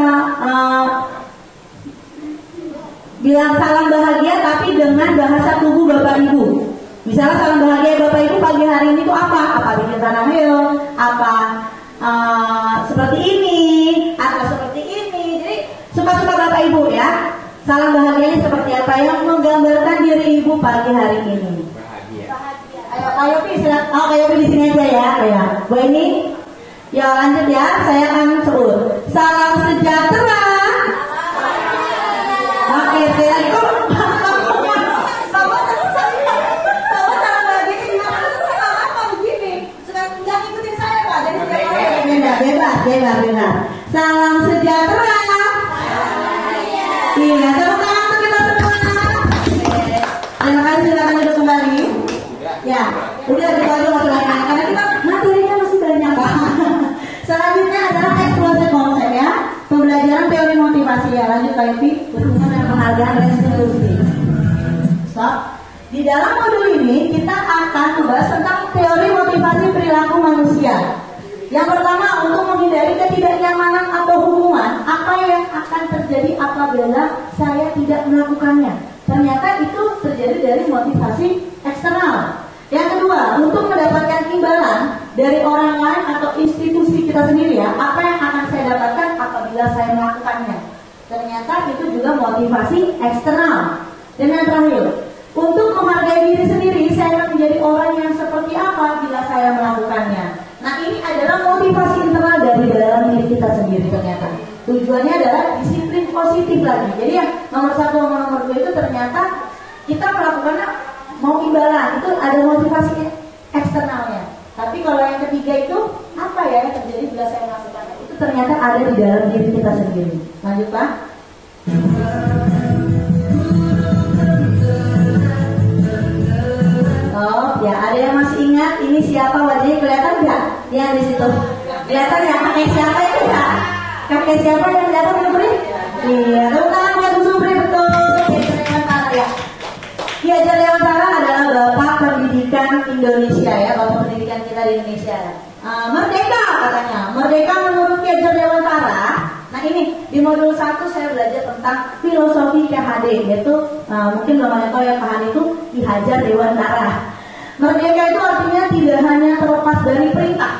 bilang salam bahagia tapi dengan bahasa tubuh Bapak Ibu. Misalnya salam bahagia Bapak Ibu pagi hari ini itu apa? Apa bikin tanahil? Apa seperti ini? Atau seperti ini? Jadi suka-suka Bapak Ibu ya. Salam bahagianya seperti apa yang menggambarkan diri Ibu pagi hari ini? Bahagia. Ayo Pak Yopi, silakan. Oh, Pak Yopi di sini aja ya. Ya. Bu ini. Ya lanjut ya. Saya akan sebut. Salam sejahtera. Oke, saya itu bebas. Salam sejahtera. Iya, tepuk tangan untuk kita semua. Terima kasih, silakan duduk kembali. Ya, udah kita masuk lagi karena kita materinya masih banyak. Selanjutnya adalah eksplorasi konsep ya, pembelajaran teori motivasi ya. Lanjut Pak Yopi, berhubungan dengan penghargaan restitusi. Stop. Di dalam modul ini kita akan membahas tentang teori motivasi perilaku manusia. Yang pertama, untuk menghindari ketidaknyamanan atau hukuman, apa yang akan terjadi apabila saya tidak melakukannya. Ternyata itu terjadi dari motivasi eksternal. Yang kedua, untuk mendapatkan imbalan dari orang lain atau institusi kita sendiri ya, apa yang akan saya dapatkan apabila saya melakukannya. Ternyata itu juga motivasi eksternal. Dan yang terakhir, untuk menghargai diri sendiri, saya akan menjadi orang yang seperti apa bila saya melakukannya. Nah, ini adalah motivasi internal dari dalam diri kita sendiri ternyata. Tujuannya adalah disiplin positif lagi. Jadi yang nomor 1 sama nomor 2 itu ternyata kita melakukannya mau imbalan, itu ada motivasi eksternalnya. Tapi kalau yang ketiga itu apa ya yang terjadi bila saya melakukannya? Itu ternyata ada di dalam diri kita sendiri. Lanjut Pak. Oh ya, ada yang masih ingat ini siapa wajahnya kelihatan nggak? Yang di situ kelihatan ya, kakek siapa itu ya? Kakek siapa yang kelihatan Supri? Iya, tepuk tangan buat Supri, betul. Ya, Ki Hajar Dewantara adalah Bapak Pendidikan Indonesia ya, Bapak Pendidikan kita di Indonesia. Merdeka katanya, merdeka menurut Ki Hajar Dewantara. Nah ini di modul 1 saya belajar tentang filosofi KHD, yaitu mungkin belum ada tahu ya, KHD itu Ki Hajar Dewantara. Merdeka itu artinya tidak hanya terlepas dari perintah,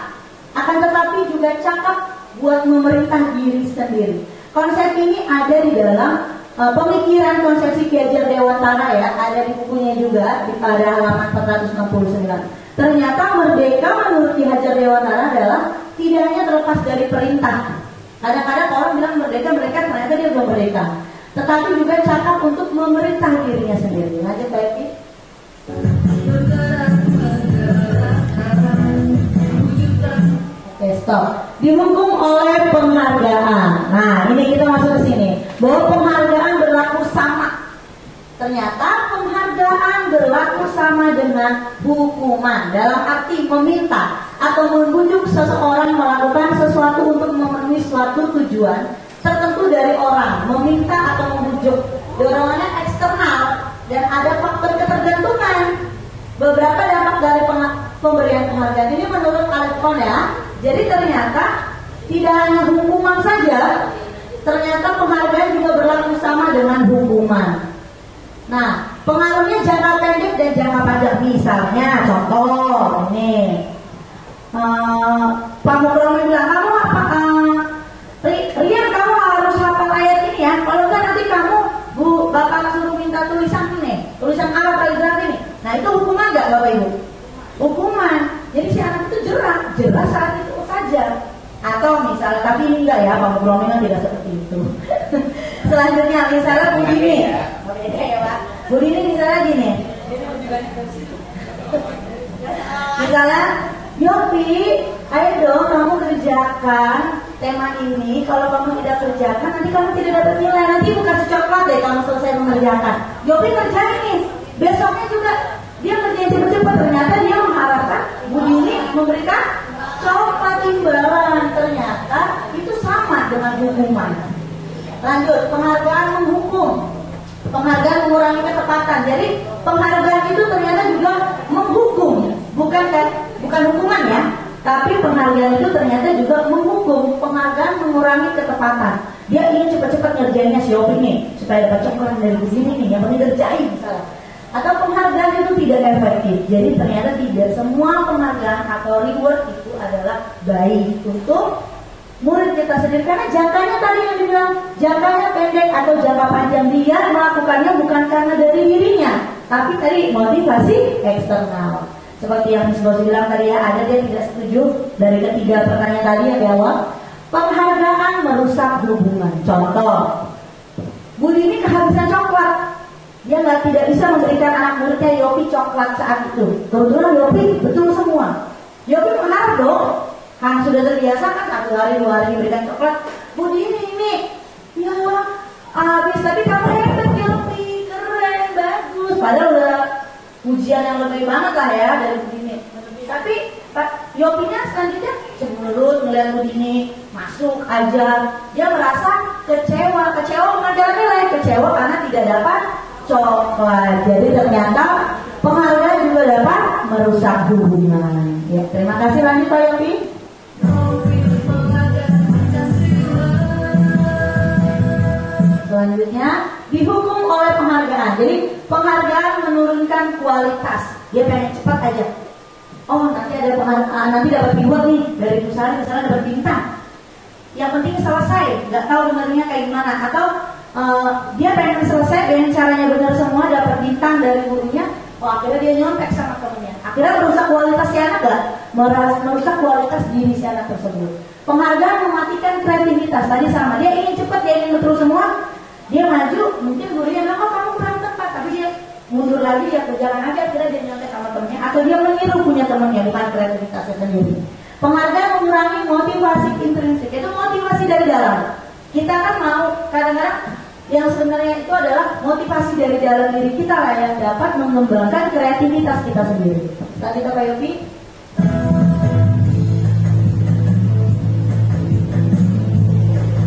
akan tetapi juga cakap buat memerintah diri sendiri. Konsep ini ada di dalam pemikiran konsepsi Ki Hajar Dewantara ya, ada di bukunya juga di pada halaman 469. Ternyata merdeka menurut Ki Hajar Dewantara adalah tidak hanya terlepas dari perintah. Kadang-kadang orang bilang merdeka, ternyata dia belum merdeka. Tetapi juga cakap untuk memerintah dirinya sendiri. Lanjut Pak Eki. Oke, stop. Didukung oleh penghargaan. Nah, ini kita masuk ke sini. Bahwa penghargaan berlaku sama. Ternyata penghargaan berlaku sama dengan hukuman. Dalam arti meminta atau membujuk seseorang melakukan sesuatu untuk memenuhi suatu tujuan tertentu dari orang, meminta atau membujuk. Dorongannya eksternal dan ada faktor ketergantungan. Beberapa dampak dari pemberian penghargaan ini menurut Alexon ya. Jadi ternyata tidak hanya hukuman saja, ternyata penghargaan juga berlaku sama dengan hukuman. Nah, pengaruhnya jangka pendek dan jangka panjang. Misalnya, contoh ini, Pak Mukromi bilang, kamu apa? Rian, kamu harus hafal ayat ini ya. Kalau enggak nanti kamu, Bapak suruh minta tulisan ini, tulisan Arab kaligrafi ini. Nah, itu hukuman nggak Bapak Ibu? Hukuman. Jadi si anak itu jelas saat itu saja. Atau misalnya, tapi ini enggak ya, Pak Bromina tidak seperti itu. Selanjutnya misalnya Bu Dini, beda ya Pak. Bu Dini misalnya gini, misalnya Yopi, ayo dong kamu kerjakan tema ini. Kalau kamu tidak kerjakan, nanti kamu tidak dapat nilai. Nanti bukan coklat deh kamu selesai mengerjakan. Yopi kerjain nih, besoknya juga dia kerjain cepet-cepet. Ternyata dia mengharapkan Bu Dini memberikan coklat imbalan. Ternyata itu sama dengan hukuman. Lanjut, penghargaan menghukum. Penghargaan mengurangi ketepatan. Jadi penghargaan itu ternyata juga menghukum, bukan hukuman ya. Tapi penghargaan itu ternyata juga menghukum. Penghargaan mengurangi ketepatan. Dia ingin cepat-cepat ngerjainnya si Yopi nih supaya dapat coklat dari sini nih. Yang penting kerjain misalnya. Atau penghargaan itu tidak efektif. Jadi ternyata tidak semua penghargaan atau reward itu adalah baik untuk murid kita sendiri. Karena jangkanya tadi yang dibilang, jangkanya pendek atau jangka panjang. Dia melakukannya bukan karena dari dirinya, tapi tadi motivasi eksternal. Seperti yang Miss Bos bilang tadi ya, ada dia tidak setuju dari ketiga pertanyaan tadi yang di awal. Penghargaan merusak hubungan. Contoh, Bu Dini kehabisan coklat. Dia tidak bisa memberikan anak muridnya Yopi coklat saat itu. Kebetulan Yopi betul semua. Yopi menharap dong, kan sudah terbiasa kan 1 hari 2 hari diberikan coklat. Bu Dini ini, ya habis, tapi kamu hebat Yopi, keren, bagus. Padahal udah ujian yang lebih banget lah ya dari Bu Dini. Tapi Pak Yopinya selanjutnya cemberut melihat Bu Dini masuk aja. Dia merasa kecewa bukan karena nilai, kecewa karena tidak dapat coklat. Jadi ternyata penghargaan juga dapat merusak hubungan. Ya, terima kasih. Lanjut Pak Yopi. Selanjutnya dihukum oleh penghargaan. Jadi penghargaan menurunkan kualitas. Dia pengen cepat aja. Oh nanti ada penghargaan, nanti dapat reward nih dari perusahaan, misalnya dapat bintang. Yang penting selesai, nggak tahu dengarnya kayak gimana. Atau dia pengen selesai dengan caranya benar semua, dapat bintang dari gurunya. Oh akhirnya dia nyontek sama temennya. Akhirnya merusak kualitas si anak gak? Merusak kualitas diri si anak tersebut. Penghargaan mematikan kreativitas. Tadi sama, dia ingin cepat, dia ingin betul semua. Dia maju, mungkin gurunya bilang, oh kamu kurang tepat. Tapi dia mundur lagi, dia berjalan aja. Akhirnya dia nyontek sama temennya. Atau dia meniru punya temennya, bukan kreativitasnya sendiri. Penghargaan mengurangi motivasi intrinsik. Itu motivasi dari dalam. Kita kan mau, kadang-kadang yang sebenarnya itu adalah motivasi dari dalam diri kita lah yang dapat mengembangkan kreativitas kita sendiri. Tadi Pak Yopi.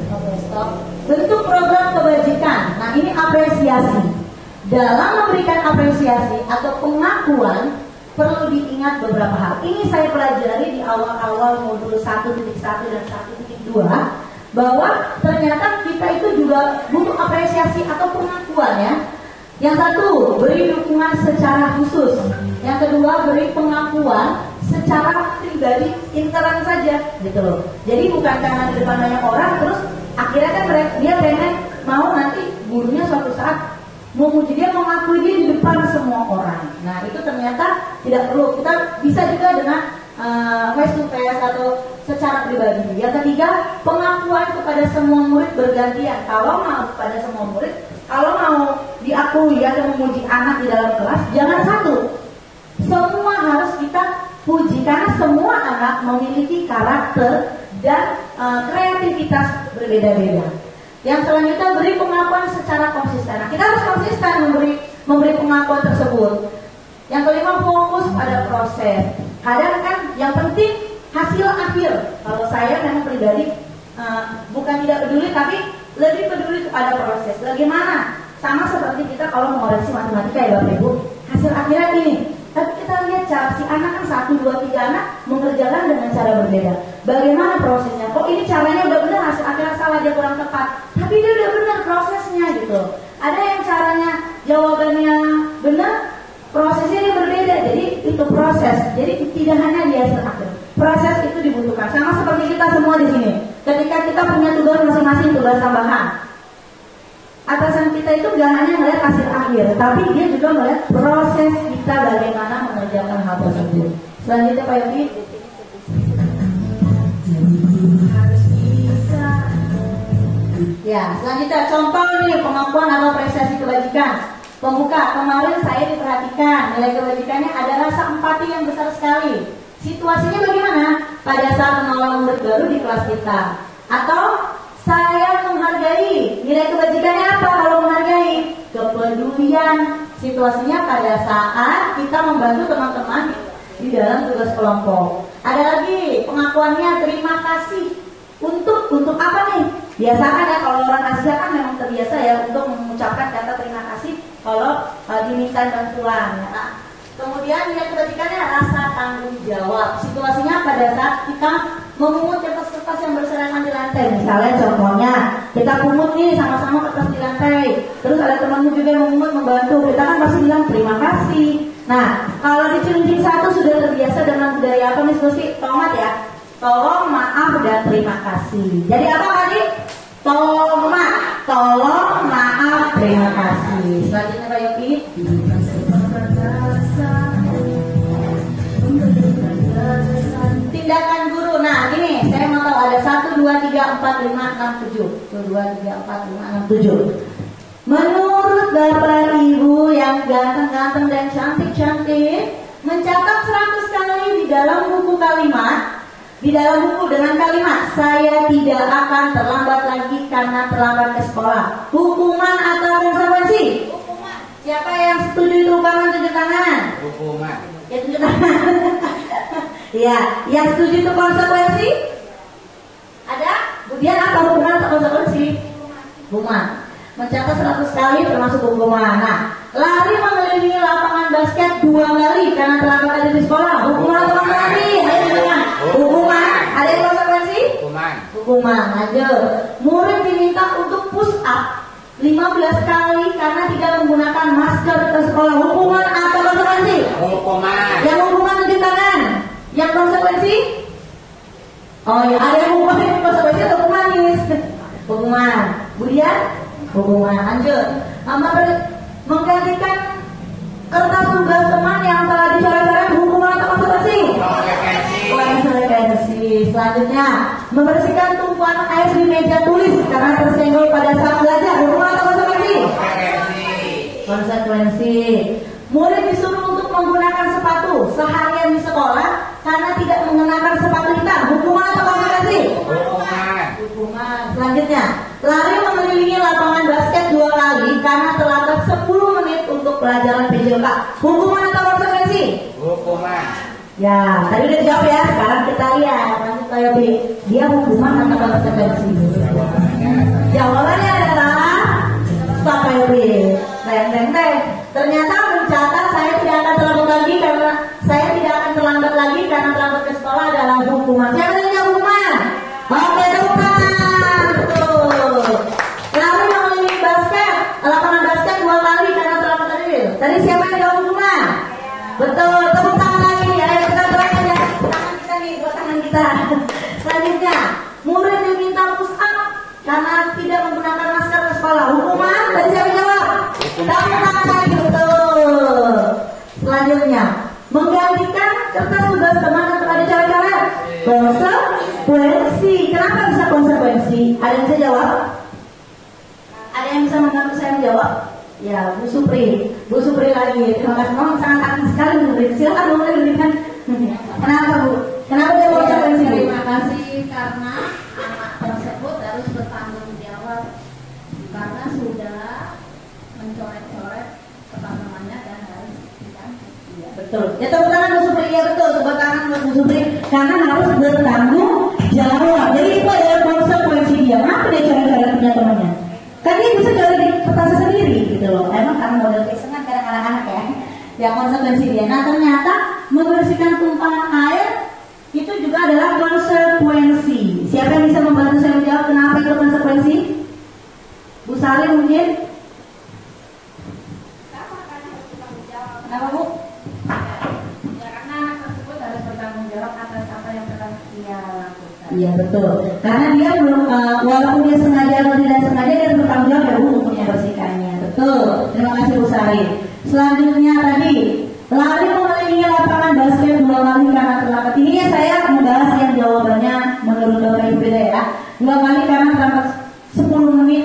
Oke, stop. Bentuk program kebajikan. Nah ini apresiasi. Dalam memberikan apresiasi atau pengakuan perlu diingat beberapa hal. Ini saya pelajari di awal-awal modul 1.1 dan 1.2. Bahwa ternyata kita itu juga butuh apresiasi atau pengakuan ya. Yang satu, beri dukungan secara khusus. Yang kedua, beri pengakuan secara pribadi, intern saja gitu loh. Jadi bukan karena di depan banyak orang terus akhirnya kan dia pengen mau nanti gurunya suatu saat memuji dia, mengakui dia di depan semua orang. Nah itu ternyata tidak perlu. Kita bisa juga dengan face to face atau secara pribadi. Yang ketiga, pengakuan kepada semua murid bergantian. Kalau mau kepada semua murid, kalau mau diakui atau memuji anak di dalam kelas, jangan satu. Semua harus kita puji karena semua anak memiliki karakter dan kreativitas berbeda-beda. Yang selanjutnya, beri pengakuan secara konsisten. Nah, kita harus konsisten memberi pengakuan tersebut. Yang kelima, fokus pada proses. Kadang kan yang penting hasil akhir. Kalau saya memang pribadi bukan tidak peduli, tapi lebih peduli kepada proses. Bagaimana? Sama seperti kita kalau mengoreksi matematika ya Bapak Ibu, hasil akhirnya ini. Tapi kita lihat cara si anak kan 1, 2, 3 anak mengerjakan dengan cara berbeda. Bagaimana prosesnya? Kok ini caranya udah benar, hasil akhirnya salah, dia kurang tepat. Tapi dia udah benar prosesnya gitu. Ada yang caranya jawabannya benar, prosesnya dia berbeda. Jadi itu proses. Jadi tidak hanya di hasil akhir. Proses itu dibutuhkan. Sama seperti kita semua di sini. Ketika kita punya tugas masing-masing, tugas tambahan. Atasan kita itu gak hanya melihat hasil akhir, tapi dia juga melihat proses kita bagaimana mengerjakan hal tersebut. Selanjutnya Pak Yogi. Ya, selanjutnya contoh nih pengakuan atau apresiasi kebajikan. Pembuka, kemarin saya diperhatikan, nilai kebajikannya ada rasa empati yang besar sekali. Situasinya bagaimana? Pada saat menolong murid baru di kelas kita. Atau saya menghargai, nilai kebajikannya apa kalau menghargai? Kepedulian. Situasinya pada saat kita membantu teman-teman di dalam tugas kelompok. Ada lagi pengakuannya terima kasih. Untuk apa nih? Biasakan ya kalau orang Asia kan memang terbiasa ya untuk mengucapkan kata terima kasih kalau diminta bantuan ya. Kemudian nilai kebajikannya rasa tanggung jawab. Situasinya pada saat kita memungut kertas-kertas yang berserakan di lantai. Misalnya contohnya kita pungut nih sama-sama kertas di lantai. Terus ada temanmu juga yang memungut membantu. Kita kan pasti bilang terima kasih. Nah kalau di Cilincing 1 sudah terbiasa dengan budaya apa Miss Gusti? Tomat ya. Tolong, maaf, dan terima kasih. Jadi apa tadi? Tolong, maaf, terima kasih. Selanjutnya Pak Yopi. Tindakan guru. Nah gini, saya mau tahu ada 1, 2, 3, 4, 5, 6, 7. 1, 2, 3, 4, 5, 6, 7. Menurut Bapak Ibu yang ganteng-ganteng dan cantik-cantik, mencatat 100 kali di dalam buku kalimat. Di dalam buku dengan kalimat saya tidak akan terlambat lagi karena terlambat ke sekolah. Hukuman atau konsekuensi? Hukuman. Siapa yang setuju itu hukuman tunjuk tangan? Hukuman. Ya tunjuk tangan. Ya, yang setuju itu konsekuensi? Ada? Kemudian apa hukuman atau konsekuensi? Hukuman. Mencatat 100 kali termasuk hukuman. Nah, lari mengelilingi lapangan basket 2 kali karena terlambat tadi di sekolah. Hukuman atau konsekuensi? Hukuman. Ada yang konsekuensi? Hukuman. Lanjut. Murid diminta untuk push up 15 kali karena tidak menggunakan masker ke sekolah. Hukuman atau konsekuensi? Hukuman. Yang hukuman tunjuk tangan. Yang konsekuensi? Oh ya, ada yang hukuman, yang konsekuensi atau hukuman nih? Hukuman. Kemudian hukuman. Lanjut. Menggantikan kertas tugas teman yang telah dicoret-coret. Hukuman atau konsekuensi? Konsekuensi. Selanjutnya, membersihkan tumpuan air di meja tulis karena tersenggol pada saat belajar. Hukuman atau konsekuensi? Konsekuensi. Murid disuruh untuk menggunakan sepatu seharian di sekolah karena tidak mengenakan sepatu hitam. Hukuman atau konsekuensi? Hukuman. Selanjutnya, lari mengelilingi lapangan basket 2 kali karena terlambat 10 menit untuk pelajaran PJK. Hukuman atau konsekuensi? Hukuman. Ya, tadi udah dijawab ya. Sekarang kita lihat lanjut Pak Yopi. Dia hukuman atau konsekuensi? Jawabannya adalah Pak Yopi. Teng. Ternyata mencatat saya tidak akan terlambat lagi karena terlambat ke sekolah adalah hukuman. Siapa yang jawab hukuman? Oke, hukuman. Betul. Lalu mengelilingi lapangan basket 2 kali karena terlambat tadi. Tadi siapa yang jawab hukuman? Betul. Tepuk tangan lagi. Ayo kita doain ya. Tangan kita nih, buat tangan kita. Selanjutnya, murid diminta push up karena tidak menggunakan masker ke sekolah. Hukuman. Tadi siapa yang jawab? Tepuk tangan lagi. Betul. Selanjutnya, menggantikan kertas tugas teman yang telah dicoret-coret. Konsekuensi. Kenapa bisa konsekuensi? Ada yang bisa jawab? Ada yang bisa membantu saya menjawab? Ya, Bu Supri lagi. Terima kasih. Memang sangat aktif sekali memberi. Silakan boleh berikan. Kenapa Bu? Kenapa dia konsekuensi? Terima kasih karena anak tersebut harus bertanggung jawab karena sudah mencoret-coret teman-temannya dan harus diganti. Ya, betul. Ya tepuk tangan Bu Supri. Ya betul. Tepuk tangan buat Bu Supri karena harus bertanggung jawab. Jadi itu adalah konsekuensi dia. Kenapa dia coret-coret punya temannya? Kan dia bisa coret di kertasnya sendiri gitu loh. Emang karena model kesengan kadang-kadang anak ya. Ya konsekuensi dia. Nah ternyata membersihkan tumpahan air itu juga adalah konsekuensi. Siapa yang bisa membantu saya menjawab kenapa itu konsekuensi? Bu Sari mungkin? Kenapa Bu? Ya karena anak tersebut harus bertanggung jawab atas apa yang telah dia lakukan. Iya betul. Karena dia belum walaupun dia sengaja atau tidak sengaja dia bertanggung jawab ya Bu untuk membersihkannya. Betul. Terima kasih Bu Sari. Selanjutnya tadi lari mengelilingi lapangan basket 2 kali karena terlambat. Ini ya saya membahas yang jawabannya menurut Bapak Ibu beda ya. 2 kali karena terlambat 10 menit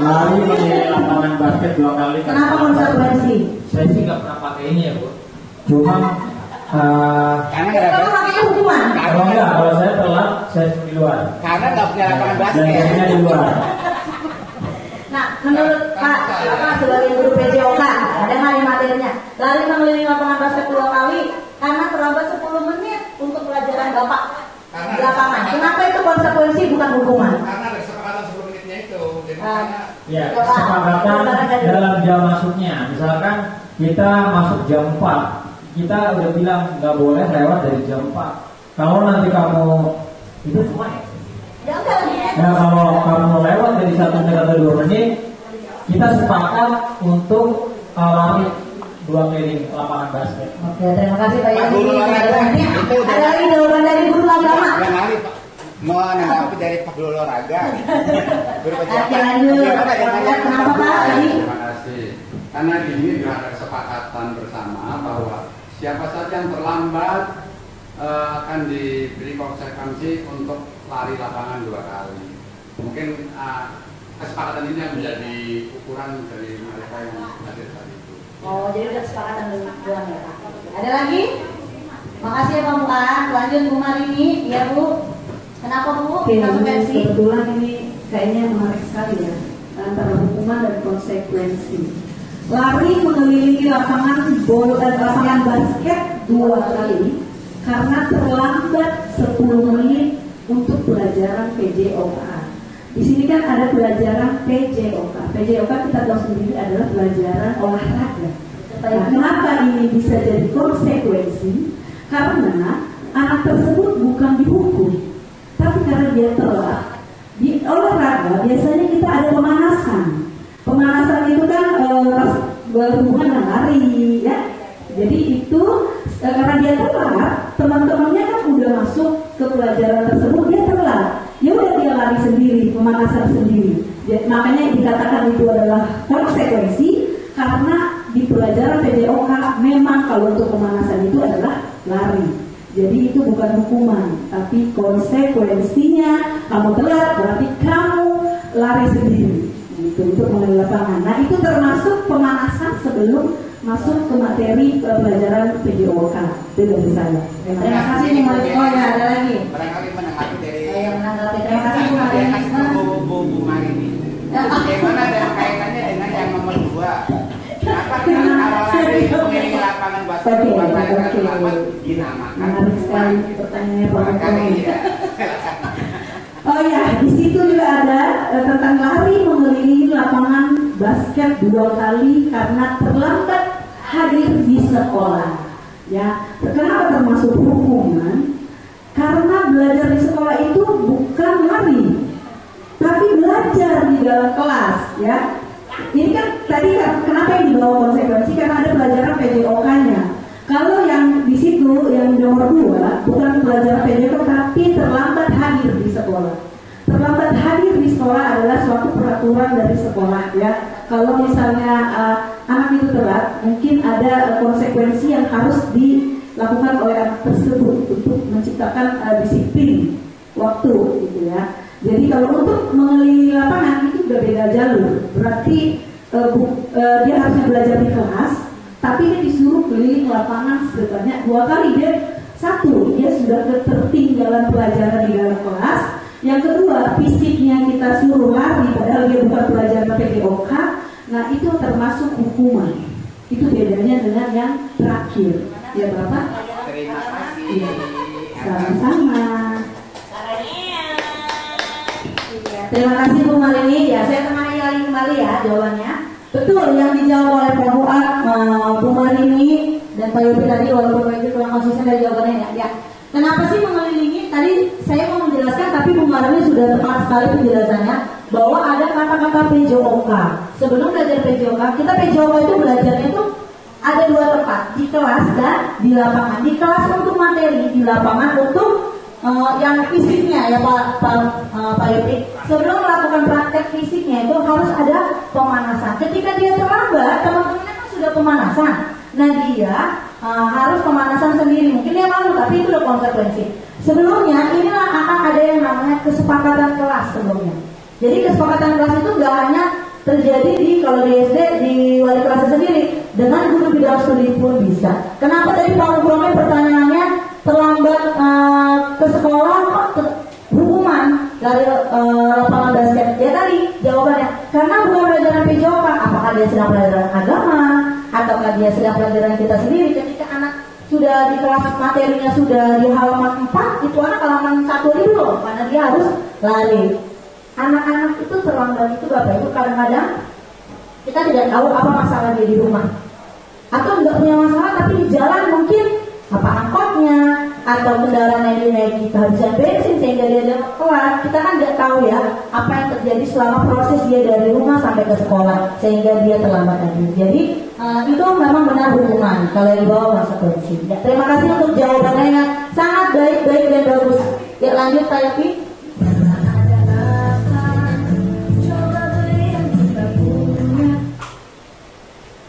Lari di lapangan basket 2 kali. Kenapa konsekuensi? Saya sih nggak pernah pakai ini ya, Bu. Cuma Karena nggak Kalau ada. pakai hukuman. kalau enggak, kalau saya telat, saya di luar. Karena nggak punya lapangan Dan basket. biasanya di luar. Nah, menurut Pak sebagai guru PJOK, ada nggak di materinya? Lari mengelilingi lapangan basket 2 kali karena terlambat 10 menit untuk pelajaran Bapak di lapangan. Kenapa itu konsekuensi bukan hukuman? Karena ada kesepakatan 10 menitnya itu. Jadi Ya, kesepakatan dalam jam masuknya. Misalkan kita masuk jam 4, kita udah bilang nggak boleh lewat dari jam 4. Kalau nanti kamu itu semua ya. Ya enggak lagi. Nah, kalau kamu lewat dari 1 menit atau 2 menit, kita sepakat untuk lari 2 keliling lapangan basket. Oke, terima kasih Pak Pak Yani. Guru olahraga itu udah- Ada lagi jawaban dari guru agama. Yang lain menanggapi dari Pak Guru olahraga. Guru Oke, pejabat. lanjut. Kenapa Pak? Tadi terima kasih. Karena di sini juga ada kesepakatan bersama bahwa siapa saja yang terlambat akan diberi konsekuensi untuk lari lapangan 2 kali. Mungkin kesepakatan ini yang menjadi ukuran dari mereka yang hadir tadi itu. oh, jadi udah kesepakatan duluan ya Pak. Ada lagi? Makasih ya Pak Muka. Lanjut Bu Marini. Iya Bu. Kenapa Bu? Oke, Konsekuensi. kebetulan ini kayaknya menarik sekali ya, antara hukuman dan konsekuensi. Lari mengelilingi lapangan basket 2 kali karena terlambat 10 menit untuk pelajaran PJOK. Di sini kan ada pelajaran PJOK. PJOK kita tahu sendiri adalah pelajaran olahraga. Nah, kenapa ini bisa jadi konsekuensi? Karena anak tersebut bukan dihukum, tapi karena dia telat. Di olahraga biasanya kita ada pemanasan. Pemanasan itu kan berhubungan dengan lari, ya. Jadi itu karena dia telat, teman-temannya kan udah masuk ke pelajaran tersebut, dia telat. Ya udah dia lari sendiri, pemanasan sendiri. Jadi, makanya dikatakan itu adalah konsekuensi karena di pelajaran PJOK memang kalau untuk pemanasan itu adalah lari. Jadi itu bukan hukuman, tapi konsekuensinya kamu telat berarti kamu lari sendiri. Gitu, untuk mengenai lapangan. Nah itu termasuk pemanasan sebelum masuk ke materi pelajaran PJOK. Itu dari saya. Terima kasih Bu Marini. Oh ya, ada lagi. Barangkali menanggapi dari Yang menanggapi. Terima kasih Bu Marini. Bu Marini. Bagaimana dan kaitannya dengan yang nomor 2? Kenapa kalau lari mengelilingi lapangan basket 2 kali karena terlambat dinamakan? Menarik sekali pertanyaannya Pak Barangkali ya. Oh ya, di situ juga ada tentang lari mengelilingi lapangan basket 2 kali karena terlambat hadir di sekolah. Ya, kenapa termasuk hukuman? Karena belajar di sekolah itu bukan lari, tapi belajar di dalam kelas. Ya, ini kan tadi kenapa yang dibawa konsekuensi karena ada pelajaran PJOK-nya. Kalau yang di situ yang nomor 2 bukan pelajaran PJOK tapi terlambat hadir di sekolah. Terlambat hadir di sekolah adalah suatu peraturan dari sekolah ya. Kalau misalnya anak itu telat, mungkin ada konsekuensi yang harus dilakukan oleh anak tersebut untuk menciptakan disiplin waktu gitu ya. Jadi kalau untuk mengelilingi lapangan itu udah beda jalur. Berarti dia harusnya belajar di kelas, tapi dia disuruh keliling lapangan sebanyak 2 kali. Dia sudah ketertinggalan pelajaran di dalam kelas. Yang kedua, fisiknya kita suruh lari padahal dia bukan pelajaran PJOK. Nah itu termasuk hukuman. Itu bedanya dengan yang terakhir. Ya Bapak? Terima kasih. Iya. Sama-sama. Terima kasih Bu Marini. Ya, saya temani lagi kembali ya jawabannya. Betul yang dijawab oleh Pak Fuad, Bu Marini dan Pak Yopi tadi walaupun itu kurang konsisten dari jawabannya ya. Ya. Kenapa sih mengelilingi? Tadi saya mau menjelaskan tapi Bu Marini sudah tepat sekali penjelasannya bahwa ada kata-kata PJOK. Sebelum belajar PJOK, kita PJOK itu belajarnya itu ada 2 tempat, di kelas dan di lapangan. Di kelas untuk materi, di lapangan untuk yang fisiknya ya Pak Yopi. Sebelum melakukan praktek fisiknya itu harus ada pemanasan. Ketika dia terlambat, teman-temannya kan sudah pemanasan. Nah dia harus pemanasan sendiri. Mungkin dia malu, tapi itu udah konsekuensi. Sebelumnya inilah akan ada yang namanya kesepakatan kelas sebelumnya. Jadi kesepakatan kelas itu nggak hanya terjadi kalau di SD di wali kelas sendiri, dengan guru bidang studi pun bisa. Kenapa tadi Pak Muhammad pertanyaannya terlambat ke sekolah kok hukuman dari lapangan basket? Ya tadi jawabannya karena bukan pelajaran PJOK, apakah dia sedang pelajaran agama ataukah dia sedang pelajaran kita sendiri. Ketika anak sudah di kelas materinya sudah di halaman 4, itu anak halaman 1 dulu karena dia harus lari. Anak-anak itu terlambat itu Bapak Ibu kadang-kadang kita tidak tahu apa masalah dia di rumah, atau nggak punya masalah tapi di jalan mungkin apa angkotnya atau kendaraan yang dinaiki kehabisan bensin sehingga dia dapat kelar. Kita kan nggak tahu ya apa yang terjadi selama proses dia dari rumah sampai ke sekolah sehingga dia terlambat tadi. Jadi itu memang benar hukuman kalau dibawa konsekuensi. Ya, terima kasih untuk jawabannya yang sangat baik dan bagus. Ya lanjut Pak Yapi.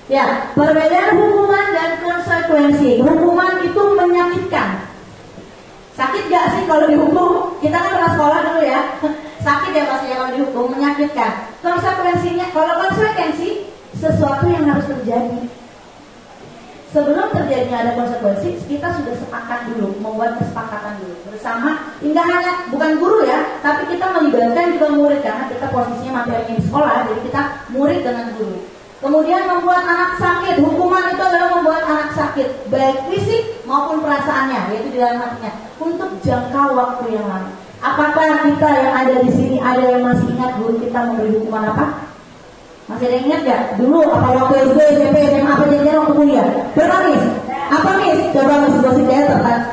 Ya, perbedaan hukuman dan konsekuensi. Hukuman itu menyakitkan. Sakit gak sih kalau dihukum? Kita kan pernah sekolah dulu ya. Sakit ya pastinya kalau dihukum, menyakitkan. Konsekuensinya, kalau konsekuensi sesuatu yang harus terjadi. Sebelum terjadinya ada konsekuensi, kita sudah sepakat dulu, membuat kesepakatan dulu bersama. Tidak hanya bukan guru ya, tapi kita melibatkan juga murid karena kita posisinya materinya di sekolah, jadi kita murid dengan guru. Kemudian membuat anak sakit. Hukuman itu adalah membuat anak sakit, baik fisik maupun perasaannya, yaitu di dalam hatinya, untuk jangka waktu yang lama. Apakah kita yang ada di sini ada yang masih ingat guru kita memberi hukuman apa? Masih ada yang ingat gak? Dulu apa waktu SD, SMP, SMA, apa jadinya waktu kuliah? Berapa Miss? Apa Miss? Coba Miss gosip saya tertarik.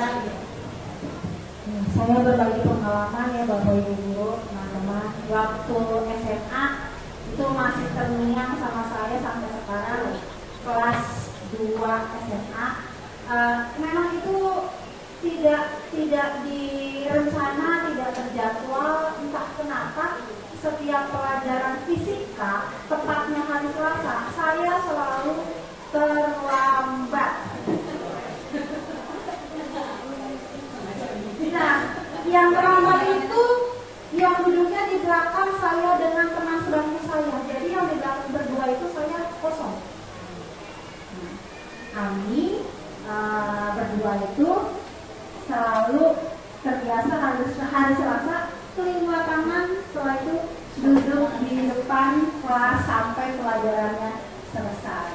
Saya berbagi pengalaman ya Bapak Ibu Guru, teman-teman. Waktu SMA itu masih terngiang sama saya sampai sekarang, kelas 2 SMA. Memang itu tidak direncana, tidak terjadwal, entah kenapa setiap pelajaran fisika, tepatnya hari Selasa, saya selalu terlambat. Nah, yang terlambat itu yang duduknya di belakang saya dengan teman sebangku saya. Jadi yang di belakang berdua itu saya kosong. Kami berdua itu selalu terbiasa hari Selasa keliling lapangan, setelah itu duduk di depan kelas sampai pelajarannya selesai.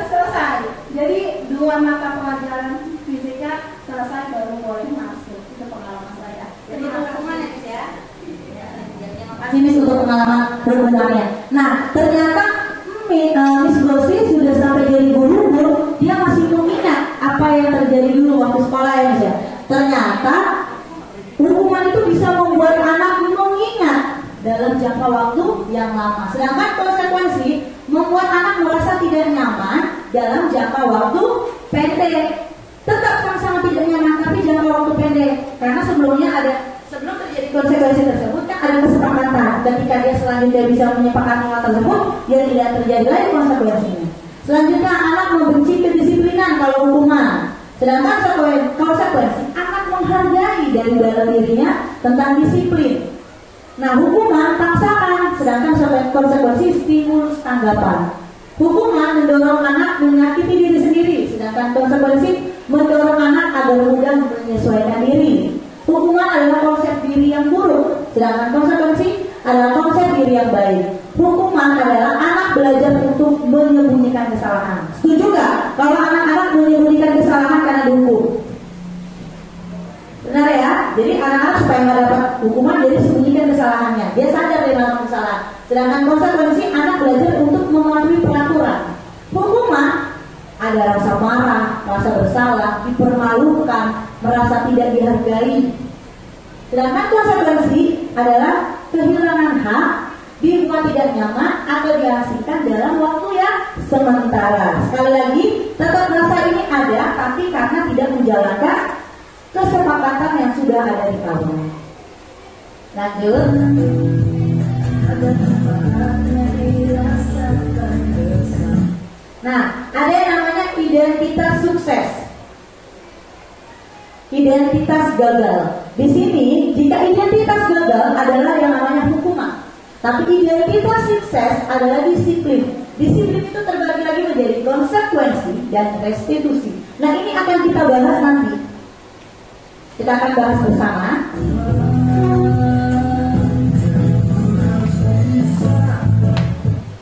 Selesai. Jadi 2 mata pelajaran fisika selesai baru boleh masuk. Itu pengalaman saya. Jadi hukuman ya. Terima kasih Miss untuk pengalaman berbenarnya. Nah, ternyata Miss Gosi sudah sampai jadi guru, dia masih mengingat apa yang terjadi dulu waktu sekolah ya Miss ya. Ternyata hukuman itu bisa membuat anak mengingat dalam jangka waktu yang lama. Sedangkan konsekuensi membuat anak merasa tidak nyaman dalam jangka waktu pendek. Tetap sama-sama tidak nyaman tapi jangka waktu pendek. Karena sebelum terjadi konsekuensi tersebut kan ada kesepakatan. Ketika dia selanjutnya bisa menyepakati hal tersebut, dia tidak terjadi lagi konsekuensinya. Selanjutnya anak membenci kedisiplinan kalau hukuman. Sedangkan konsekuensi anak menghargai dari dalam dirinya tentang disiplin. Nah, hukuman paksaan, sedangkan konsekuensi stimulus tanggapan. Hukuman mendorong anak menyakiti diri sendiri, sedangkan konsekuensi mendorong anak agar mudah menyesuaikan diri. Hukuman adalah konsep diri yang buruk, sedangkan konsekuensi adalah konsep diri yang baik. Hukuman adalah anak belajar untuk menyembunyikan kesalahan. Setuju gak? Kalau anak-anak menyembunyikan kesalahan karena dihukum. Benar ya? Jadi anak-anak supaya nggak dapat hukuman, jadi sembunyikan kesalahannya. Dia sadar dari mana kesalahan. Sedangkan konsekuensi anak belajar untuk mematuhi peraturan. Hukuman ada rasa marah, rasa bersalah, dipermalukan, merasa tidak dihargai. Sedangkan konsekuensi adalah kehilangan hak, dibuat tidak nyaman atau diasingkan dalam waktu yang sementara. Sekali lagi, tetap rasa ini ada, tapi karena tidak menjalankan kesepakatan yang sudah ada di kawan. Lanjut. Nah, ada yang namanya identitas sukses, identitas gagal. Di sini jika identitas gagal adalah yang namanya hukuman, tapi identitas sukses adalah disiplin. Disiplin itu terbagi lagi menjadi konsekuensi dan restitusi. Nah, ini akan kita bahas nanti. Kita akan bahas bersama.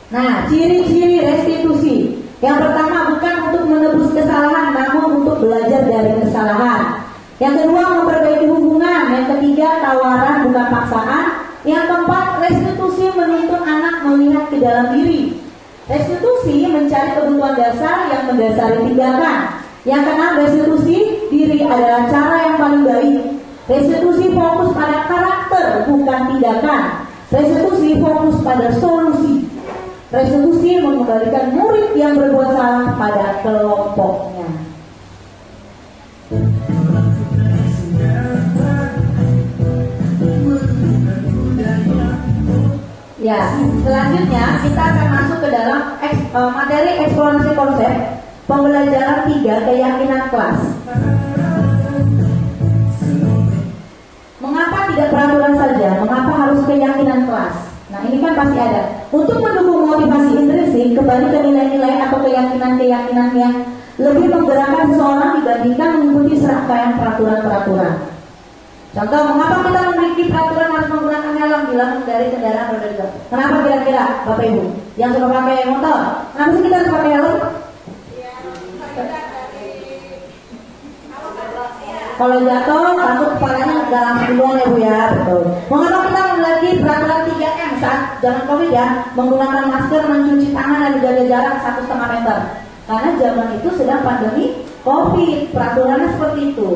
Nah, ciri-ciri restitusi. Yang pertama, bukan untuk menebus kesalahan, namun untuk belajar dari kesalahan. Yang kedua, memperbaiki hubungan. Yang ketiga, tawaran bukan paksaan. Yang keempat, restitusi menuntun anak melihat ke dalam diri. Restitusi mencari kebutuhan dasar yang mendasari tindakan. Yang keenam, restitusi diri adalah cara yang paling baik. Restitusi fokus pada karakter, bukan tindakan. Restitusi fokus pada solusi. Restitusi mengembalikan murid yang berbuat salah pada kelompoknya. Ya, selanjutnya kita akan masuk ke dalam materi eksplorasi konsep pembelajaran 3 keyakinan kelas. Mengapa tidak peraturan saja? Mengapa harus keyakinan kelas? Nah, ini kan pasti ada. Untuk mendukung motivasi intrinsik, kembali ke nilai-nilai atau keyakinan-keyakinan yang lebih menggerakkan seseorang dibandingkan mengikuti serangkaian peraturan-peraturan. Contoh, mengapa kita memiliki peraturan harus menggunakan helm bila mengendarai kendaraan roda 2? Kenapa kira-kira, Bapak Ibu? Yang suka pakai motor, kenapa sih kita harus pakai helm? Kalau jatuh, takut kepalanya dalam duluan ya Bu ya, betul. Mengapa kita memiliki peraturan 3M saat zaman COVID ya, menggunakan masker, mencuci tangan, dan menjaga jarak 1,5 meter? Karena zaman itu sedang pandemi COVID, peraturannya seperti itu.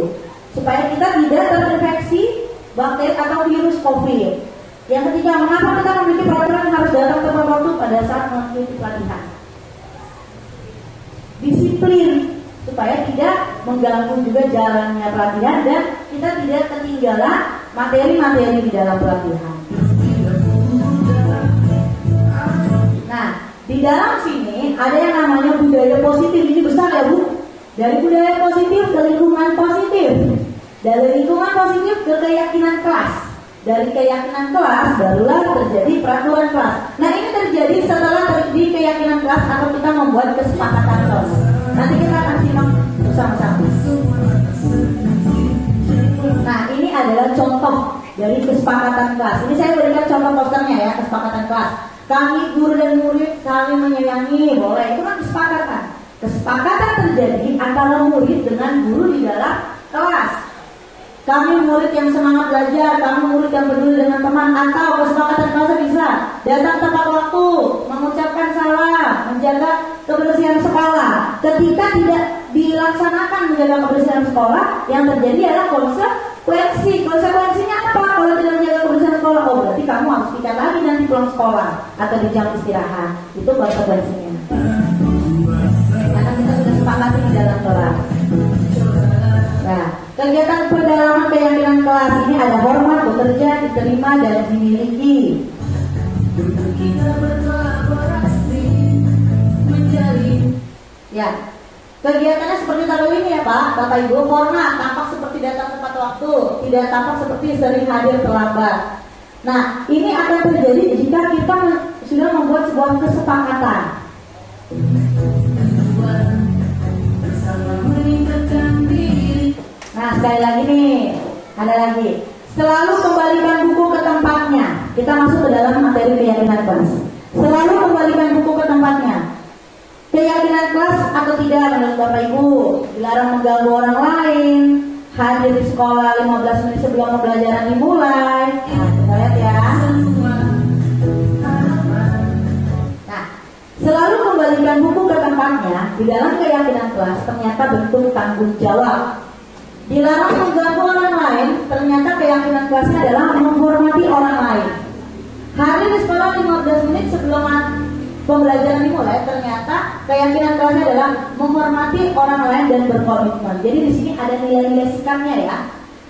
Supaya kita tidak terinfeksi bakteri atau virus COVID. Yang ketiga, mengapa kita memiliki peraturan yang harus datang tepat waktu pada saat mengikuti pelatihan? Disiplin, supaya tidak mengganggu juga jalannya pelatihan dan kita tidak ketinggalan materi-materi di dalam pelatihan. Nah, di dalam sini ada yang namanya budaya positif. Ini besar ya Bu. Dari budaya positif ke lingkungan positif. Dari lingkungan positif ke keyakinan kelas. Dari keyakinan kelas barulah terjadi peraturan kelas. Nah, ini terjadi setelah terjadi keyakinan kelas atau kita membuat kesepakatan kelas. Nanti kita akan simak bersama-sama. Nah, ini adalah contoh dari kesepakatan kelas. Ini saya berikan contoh posternya ya, kesepakatan kelas. Kami guru dan murid saling menyayangi, boleh, itu kan kesepakatan. Kesepakatan terjadi antara murid dengan guru di dalam kelas. Kami murid yang semangat belajar, kami murid yang peduli dengan teman, atau kesepakatan kelas bisa datang tepat waktu, mengucapkan salam, menjaga kebersihan sekolah. Ketika tidak dilaksanakan menjaga kebersihan sekolah, yang terjadi adalah konsekuensi. Konsekuensinya apa? Kalau tidak menjaga kebersihan sekolah, oh berarti kamu harus pikat lagi nanti pulang sekolah atau di jam istirahat. Itu konsekuensinya. Karena kita sudah sepakati di dalam kelas. Nah, kegiatan pendalaman keyakinan kelas ini ada hormat, bekerja, diterima, dan dimiliki. Ya, kegiatannya seperti tadi ini ya Pak, Bapak Ibu. Hormat, tampak seperti datang tepat waktu, tidak tampak seperti sering hadir terlambat. Nah, ini akan terjadi jika kita sudah membuat sebuah kesepakatan. Nah, sekali lagi nih, ada lagi. Selalu kembalikan buku ke tempatnya. Kita masuk ke dalam materi keyakinan kelas. Selalu kembalikan buku ke tempatnya. Keyakinan kelas atau tidak menurut Bapak Ibu, dilarang mengganggu orang lain, hadir di sekolah 15 menit sebelum pembelajaran dimulai. Nah, kita lihat ya. Nah, selalu kembalikan buku ke tempatnya. Di dalam keyakinan kelas ternyata bentuk tanggung jawab. Dilarang mengganggu orang lain, ternyata keyakinan kelasnya adalah menghormati orang lain. Hadir di sekolah 15 menit sebelum pembelajaran dimulai, ternyata keyakinan kelasnya adalah menghormati orang lain dan berkomitmen. Jadi di sini ada nilai-nilai sikapnya ya.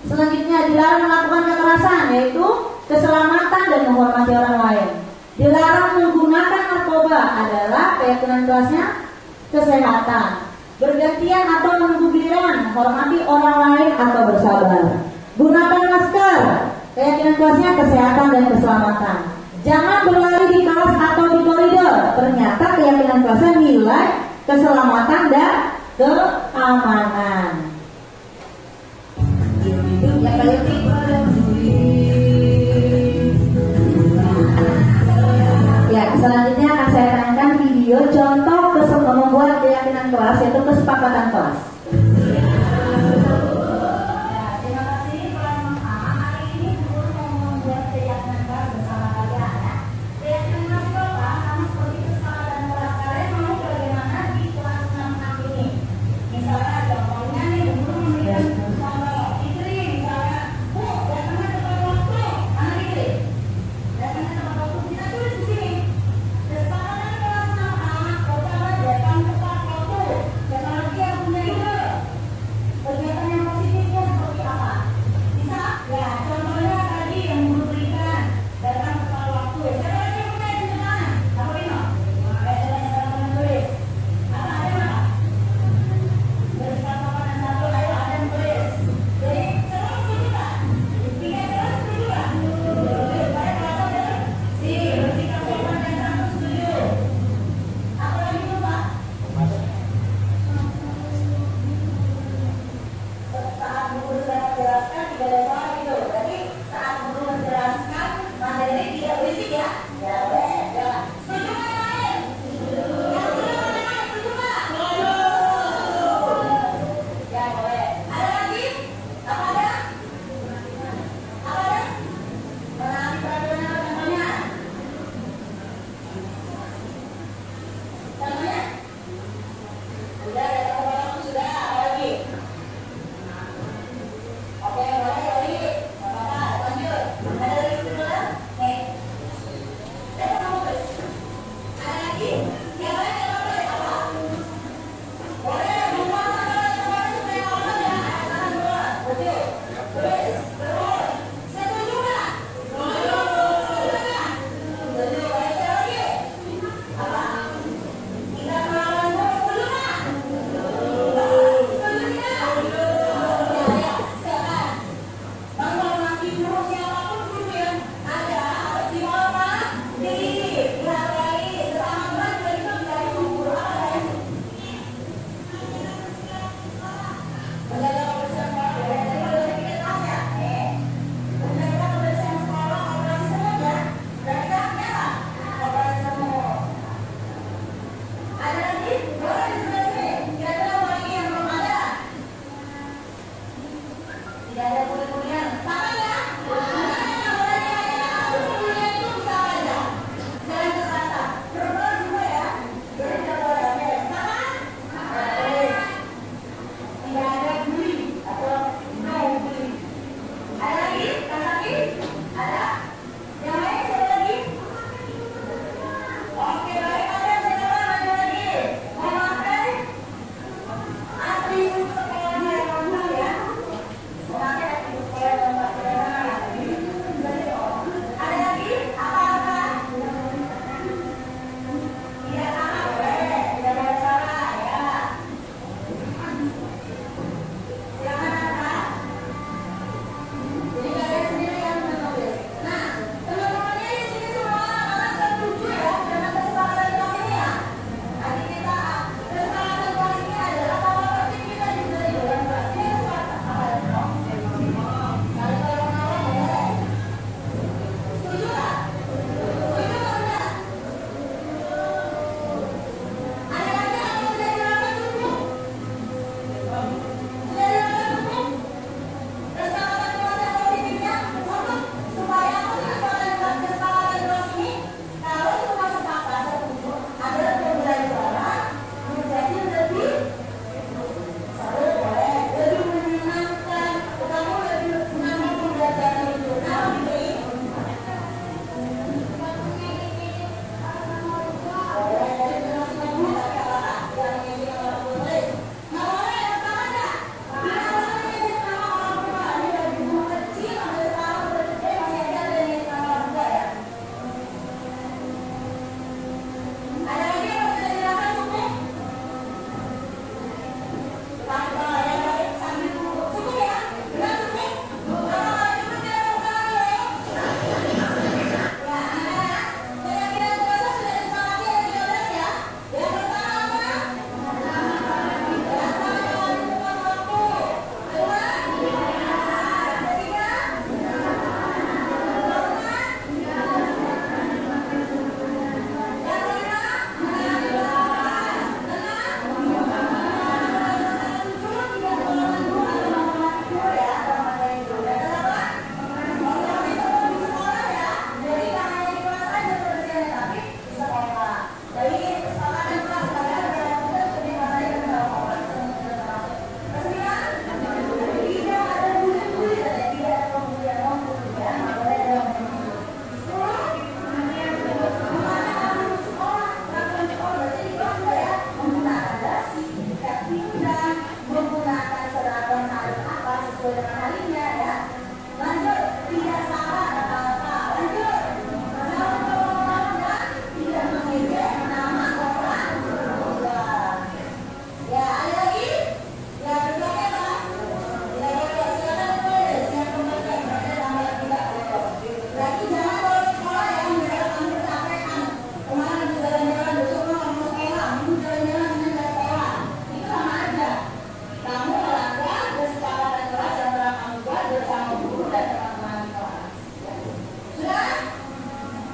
Selanjutnya, dilarang melakukan kekerasan, yaitu keselamatan dan menghormati orang lain. Dilarang menggunakan narkoba adalah keyakinan kelasnya kesehatan. Bergantian atau menunggu giliran, menghormati orang lain atau bersabar. Gunakan masker. Keyakinan kelasnya kesehatan dan keselamatan. Jangan berlari di kelas atau di koridor. Ternyata keyakinan kelasnya nilai keselamatan dan keamanan. Ya, selanjutnya akan saya tayangkan video contoh membuat keyakinan kelas, yaitu kesepakatan kelas.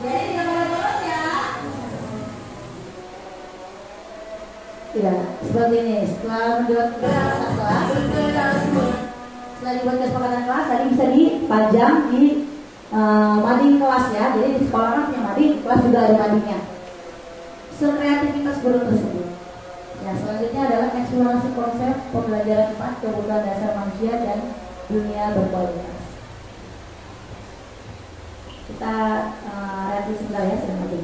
Jadi jangan bolos ya. Ya, seperti ini. Setelah dibuat kesepakatan kelas, tadi bisa dipajang di mading kelas ya. Jadi di sekolah kan punya mading, di kelas juga ada madingnya. Sekreativitas guru tersebut. Ya, selanjutnya adalah eksplorasi konsep pembelajaran 4 kebutuhan dasar manusia dan dunia berkualitas. Kita revisi sebentar ya, sudah mati.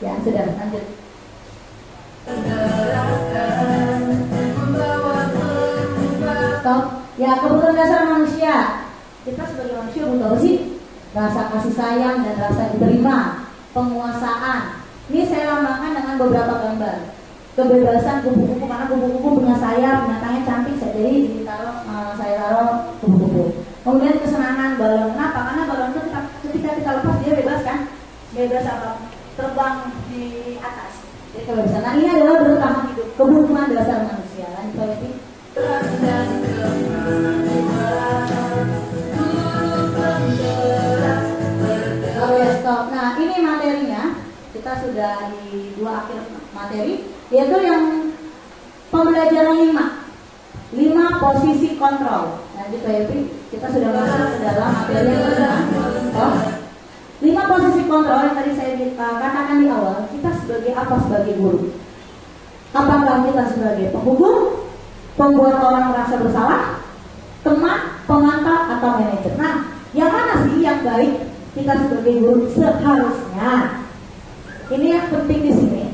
Ya, sudah lanjut. Stop. Ya, kebutuhan dasar manusia. Kita sebagai manusia butuh apa sih? Rasa kasih sayang dan rasa diterima, penguasaan. Ini saya lambangkan dengan beberapa gambar. Kebebasan kupu-kupu, karena kupu-kupu punya sayap, binatangnya cantik, jadi saya taruh kupu-kupu. Kemudian kesenangan balon. Kenapa? Karena balon itu ketika kita lepas dia bebas kan? Bebas apa? Terbang di atas. Jadi kebebasan. Nah, ini adalah terutama hidup, kebutuhan dasar manusia. Lanjut lagi. Oke, stop. Nah, ini materinya. Kita sudah di 2 akhir materi, yaitu yang pembelajaran 5 posisi kontrol. Lanjut Pak Yopi, kita sudah masuk ke dalam materi yang kedua. 5 posisi kontrol yang tadi saya katakan di awal. Kita sebagai apa sebagai guru? Apakah kita sebagai penghukum, pembuat orang merasa bersalah, teman, pemantau, atau manajer? Nah, yang mana sih yang baik kita sebagai guru seharusnya? Ini yang penting di sini.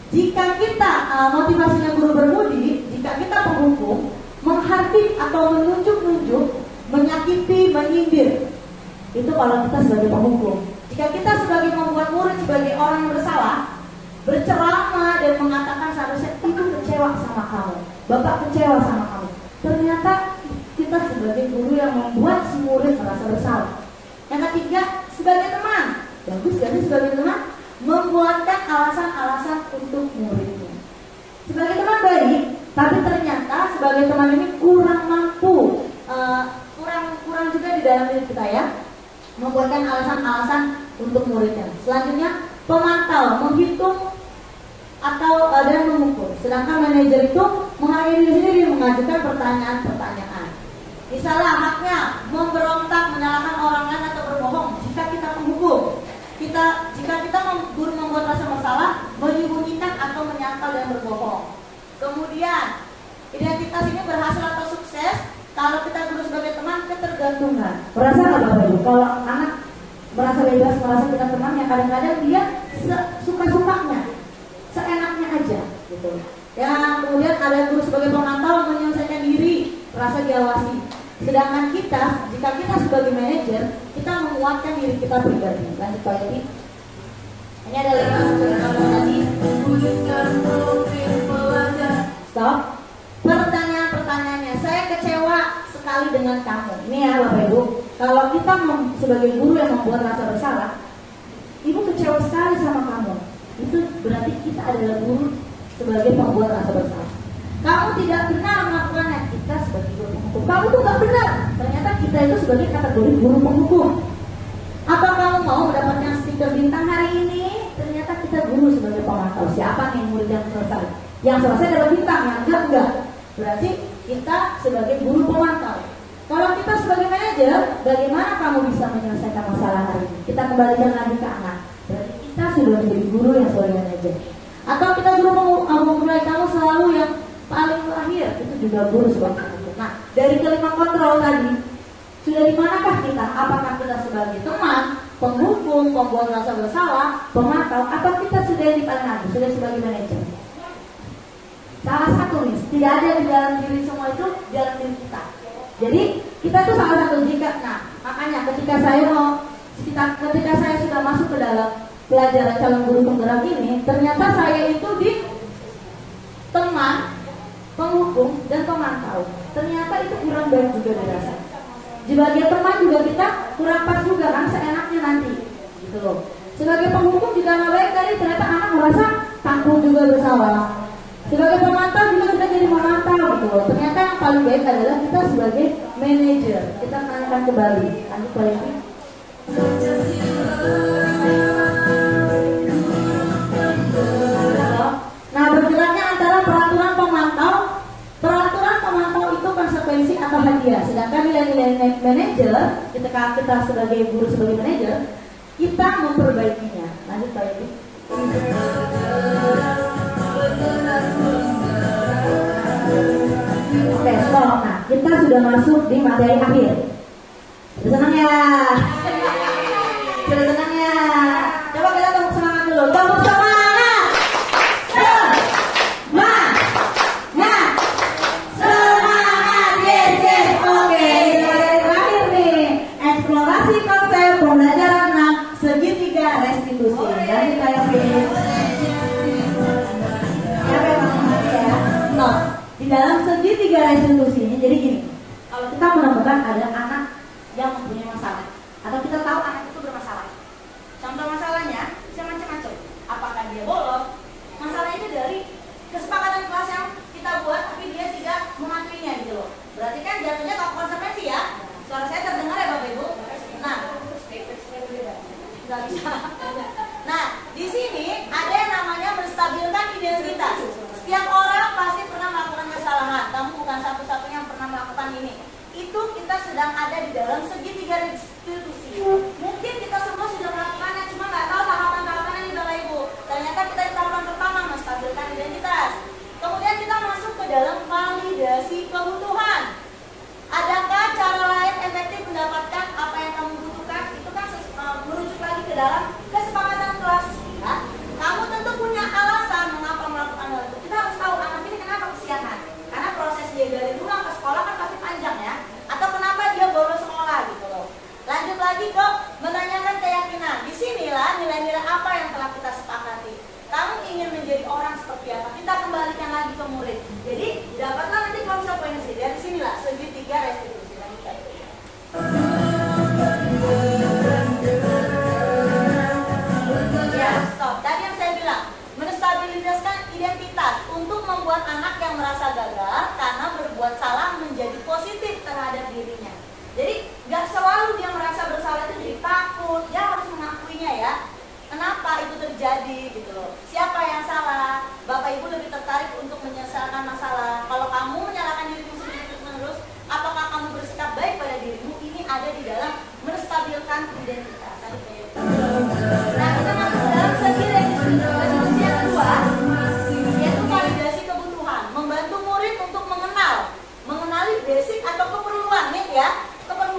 Jika kita motivasinya guru bermudi, jika kita penghukum, menghardik atau menunjuk-nunjuk, menyakiti, menyindir, itu kalau kita sebagai penghukum. Jika kita sebagai membuat murid sebagai orang yang bersalah, berceramah dan mengatakan seharusnya ibu kecewa sama kamu, bapak kecewa sama kamu, ternyata kita sebagai guru yang membuat si murid merasa bersalah. Yang ketiga, sebagai teman, bagus jadi sebagai teman, membuatkan alasan-alasan untuk muridnya. Sebagai teman baik, tapi ternyata sebagai teman ini kurang mampu, kurang juga di dalam diri kita ya, membuatkan alasan-alasan untuk muridnya. Selanjutnya, pemantau, menghitung atau dan mengukur. Sedangkan manajer itu menghargai diri sendiri, mengajukan pertanyaan-pertanyaan. Misalnya haknya memberontak, menyalahkan orang lain atau berbohong. Jika kita menghukum, jika kita guru membuat rasa bersalah, menyembunyikan atau menyangkal dan berbohong. Kemudian identitas ini berhasil atau sukses kalau kita guru sebagai teman, ketergantungan. Merasa nggak Bapak Ibu? Kalau anak merasa bebas, merasa kita teman, yang kadang-kadang dia suka-sukanya, seenaknya aja, gitu. Ya, kemudian ada guru sebagai pemantau, menyelesaikan diri, merasa diawasi. Sedangkan kita, jika kita sebagai manajer, kita menguatkan diri kita pribadi. Lanjut Pak Yati. Ini ada 5 tadi. Stop. Pertanyaannya, saya kecewa sekali dengan kamu. Ini ya Bapak Ibu. Kalau kita sebagai guru yang membuat rasa bersalah, ibu kecewa sekali sama kamu. Itu berarti kita adalah guru sebagai pembuat rasa bersalah. Kamu tidak benar melakukannya, kita sebagai guru penghukum. Kamu tuh gak benar. Ternyata kita itu sebagai kategori guru penghukum. Apa kamu mau mendapatkan stiker bintang hari ini? Ternyata kita guru sebagai pemantau. Siapa nih murid yang selesai? Yang selesai dapat bintang, yang enggak. Berarti kita sebagai guru pemantau. Kalau kita sebagai manajer, bagaimana kamu bisa menyelesaikan masalah hari ini? Kita kembalikan lagi ke anak. Berarti kita sudah menjadi guru yang sebagai manajer. Atau kita guru memulai kamu selalu yang paling terakhir, itu juga guru sebagai penghukum. Nah, dari kelima kontrol tadi, sudah di manakah kita? Apakah kita sebagai teman, penghukum, pembuat rasa bersalah, pemantau, atau kita sudah di paling atas, sudah sebagai manajer? Salah satu nih, tidak ada di dalam diri semua itu, di dalam diri kita. Jadi kita itu salah satu jika, nah makanya ketika saya sudah masuk ke dalam pelajaran calon guru penggerak ini, ternyata saya itu di teman, penghukum, dan pemantau. Ternyata itu kurang baik juga dirasa. Sebagai teman juga kita kurang pas juga kan, seenaknya nanti gitu loh. Sebagai penghukum juga nggak baik tadi, ternyata anak merasa tanggung juga bersalah. Sebagai pemantau juga sudah jadi pemantau gitu loh. Ternyata yang paling baik adalah kita sebagai manajer. Kita akan kembali. Lanjut lagi. Nah, bergeraknya antara peraturan pemantau itu konsekuensi atau hadiah. Sedangkan nilai-nilai manajer, ketika kita sebagai guru, sebagai manajer, kita memperbaikinya. Lanjut Pak Ibu. Oke, stop. Nah, kita sudah masuk di materi akhir. Sudah senang ya? Sudah senang ya? Coba kita tepuk semangat dulu. Tepuk semangat. Semangat. Yes, yes. Oke, ini materi terakhir nih. Eksplorasi konsep pembelajaran segitiga restitusi. Dari kayak ini. Siapa yang mau ya? No. Di dalam segitiga restitusi ini, jadi gini. Kalau kita menemukan ada anak yang mempunyai masalah, atau kita tahu anak itu bermasalah. Contoh masalahnya bisa macam-macam. Apakah dia bolos? Masalah itu dari kesepakatan kelas yang kita buat, tapi dia tidak mengakuinya gitu loh. Berarti kan jatuhnya ke konsekuensi ya. Suara saya terdengar ya Bapak Ibu? Nah, nggak bisa. Nah, di sini ada yang namanya menstabilkan identitas. Setiap orang pasti pernah melakukan kesalahan. Kamu bukan satu-satunya yang pernah melakukan ini. Itu kita sedang ada di dalam segitiga restitusi. Mungkin kita semua sudah melakukannya, cuma nggak tahu tahapan-tahapannya nih Bapak Ibu. Ternyata kita di tahapan pertama menstabilkan identitas. Kemudian kita masuk ke dalam validasi kebutuhan. Adakah cara lain efektif mendapatkan apa yang kamu butuhkan? Itu kan merujuk lagi ke dalam kesepakatan kelas. Ya? Kamu tentu punya alasan mengapa melakukan hal itu. Kita harus tahu anak ini kenapa kesiangan. Karena proses dia dari rumah ke sekolah kan pasti panjang ya. Atau kenapa dia bolos sekolah gitu loh. Lanjut lagi ke menanyakan keyakinan. Disinilah nilai-nilai apa yang telah kita sepakati. Kamu ingin menjadi orang seperti apa? Kita kembalikan lagi ke murid. Jadi dapatlah nanti konsekuensi. Dari sinilah segitiga restitusi. Lanjut lagi. Ya, stop. Tadi yang saya bilang, menstabilisasi identitas untuk membuat anak yang merasa gagal karena berbuat salah menjadi positif terhadap dirinya. Jadi nggak selalu dia merasa bersalah itu jadi takut. Dia harus mengakuinya ya. Kenapa itu terjadi gitu loh? Siapa yang salah? Bapak Ibu lebih tertarik untuk menyelesaikan masalah. Kalau kamu menyalahkan dirimu sendiri terus-menerus, apakah kamu bersikap baik pada dirimu? Ini ada di dalam menstabilkan identitas. Nah, kita masuk ke dalam segi restitusi yang kedua, yaitu validasi kebutuhan. Membantu murid untuk mengenali basic atau keperluan nih ya,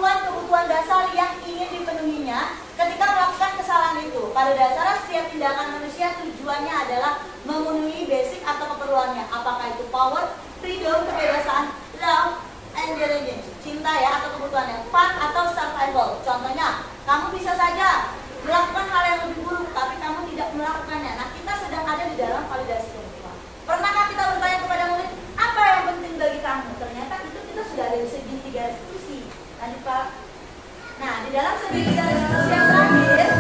kebutuhan dasar yang ingin dipenuhinya ketika melakukan kesalahan itu. Pada dasarnya setiap tindakan manusia tujuannya adalah memenuhi basic atau keperluannya. Apakah itu power, freedom, kebebasan, love, and religion, cinta ya, atau kebutuhannya, fun atau survival. Contohnya, kamu bisa saja melakukan hal yang lebih buruk, tapi kamu tidak melakukannya. Nah, kita sedang ada di dalam validasi kebutuhan. Pernahkah kita bertanya kepada murid, apa yang penting bagi kamu? Ternyata itu kita sudah ada di segitiga restitusi. Lanjut Pak. Nah, di dalam segitiga restitusi yang terakhir,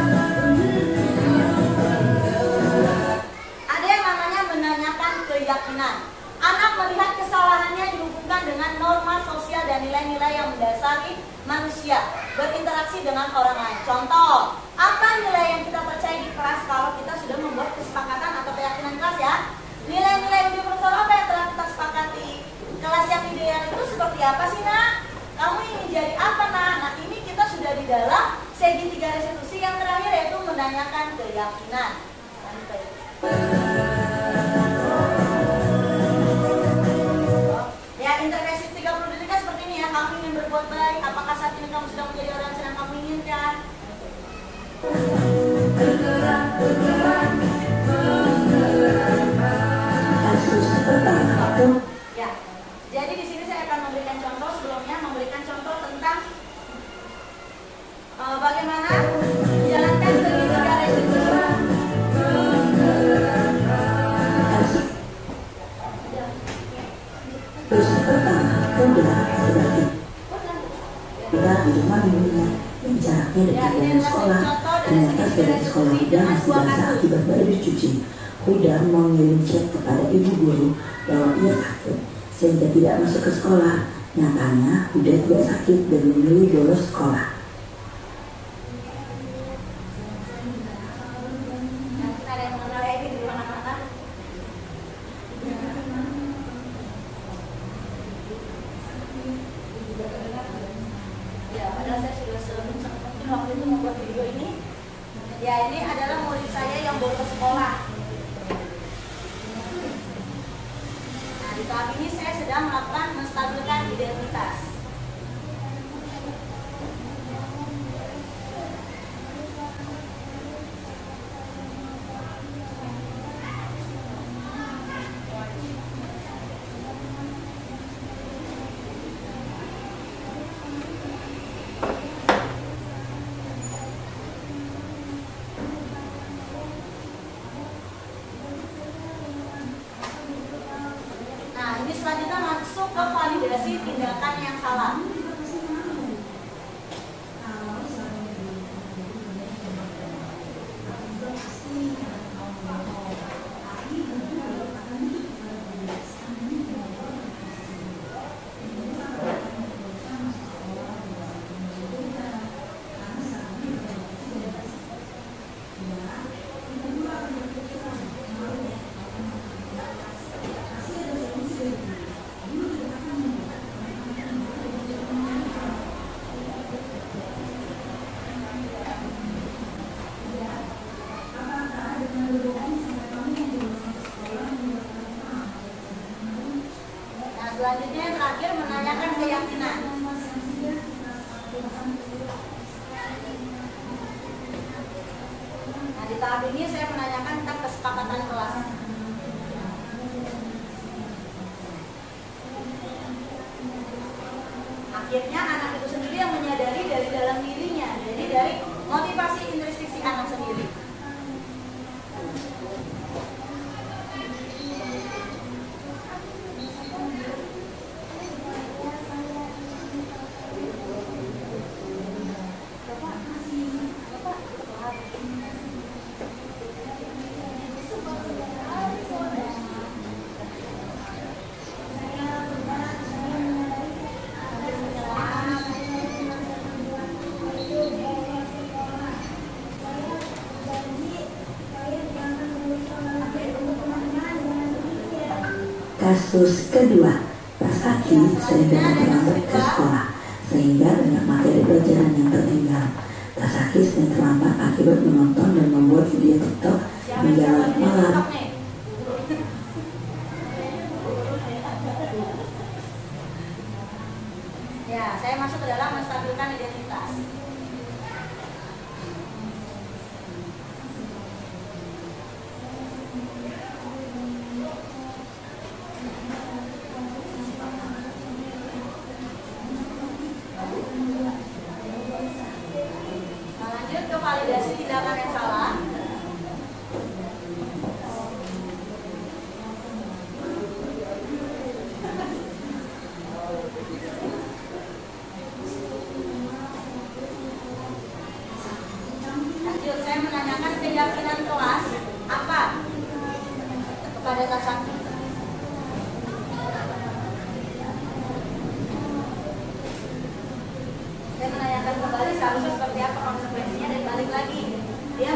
ada yang namanya menanyakan keyakinan. Anak melihat kesalahannya dihubungkan dengan norma sosial dan nilai-nilai yang mendasari manusia berinteraksi dengan orang lain. Contoh, apa nilai yang kita percaya di kelas kalau kita sudah membuat kesepakatan atau keyakinan kelas ya? Nilai-nilai universal apa yang telah kita sepakati? Kelas yang ideal itu seperti apa sih nak? Kamu ingin jadi apa nak? Nah, ini kita sudah di dalam segitiga restitusi yang terakhir, yaitu menanyakan keyakinan. Ya, intervensi 30 detik seperti ini ya. Kamu ingin berbuat baik, apakah saat ini kamu sudah menjadi orang yang sedang kamu inginkan? Ya, jadi di sini saya akan memberikan contoh. Sebelumnya memberikan contoh tentang bagaimana menjalankan segitiga restitusi. Terus pertama, udah berarti kita di rumah dulunya yang jaraknya dekat dengan sekolah. Ternyata sepeda sekolah Huda masih basah akibat baru dicuci. Huda mau ngirim chat kepada ibu guru bahwa ia sakit sehingga tidak masuk ke sekolah. Nyatanya Huda tidak sakit dan memilih bolos sekolah. mungkin waktu itu membuat video ini. Ya, ini adalah murid saya yang baru ke sekolah. Nah, di tahap ini saya sedang melakukan menstabilkan identitas. Selanjutnya masuk ke validasi tindakan yang salah. Selanjutnya yang terakhir menanyakan keyakinan. Nah, di tahap ini saya menanyakan tentang kesepakatan kelas. Akhirnya anak itu sendiri yang menyadari dari dalam dirinya, jadi dari motivasi introspeksi anak sendiri. Kasus kedua, Pas Aki sering datang terlambat ke sekolah sehingga banyak materi pelajaran yang tertinggal. Pas Aki sering terlambat akibat menonton dan membuat video TikTok hingga larut malam. Ya, saya masuk ke dalam menstabilkan identitas. Lanjut ke validasi tindakan yang salah. Lanjut, saya menanyakan keyakinan kelas apa kepada Tasaki. Saya menanyakan kembali seharusnya seperti apa konsekuensinya dan balik lagi dia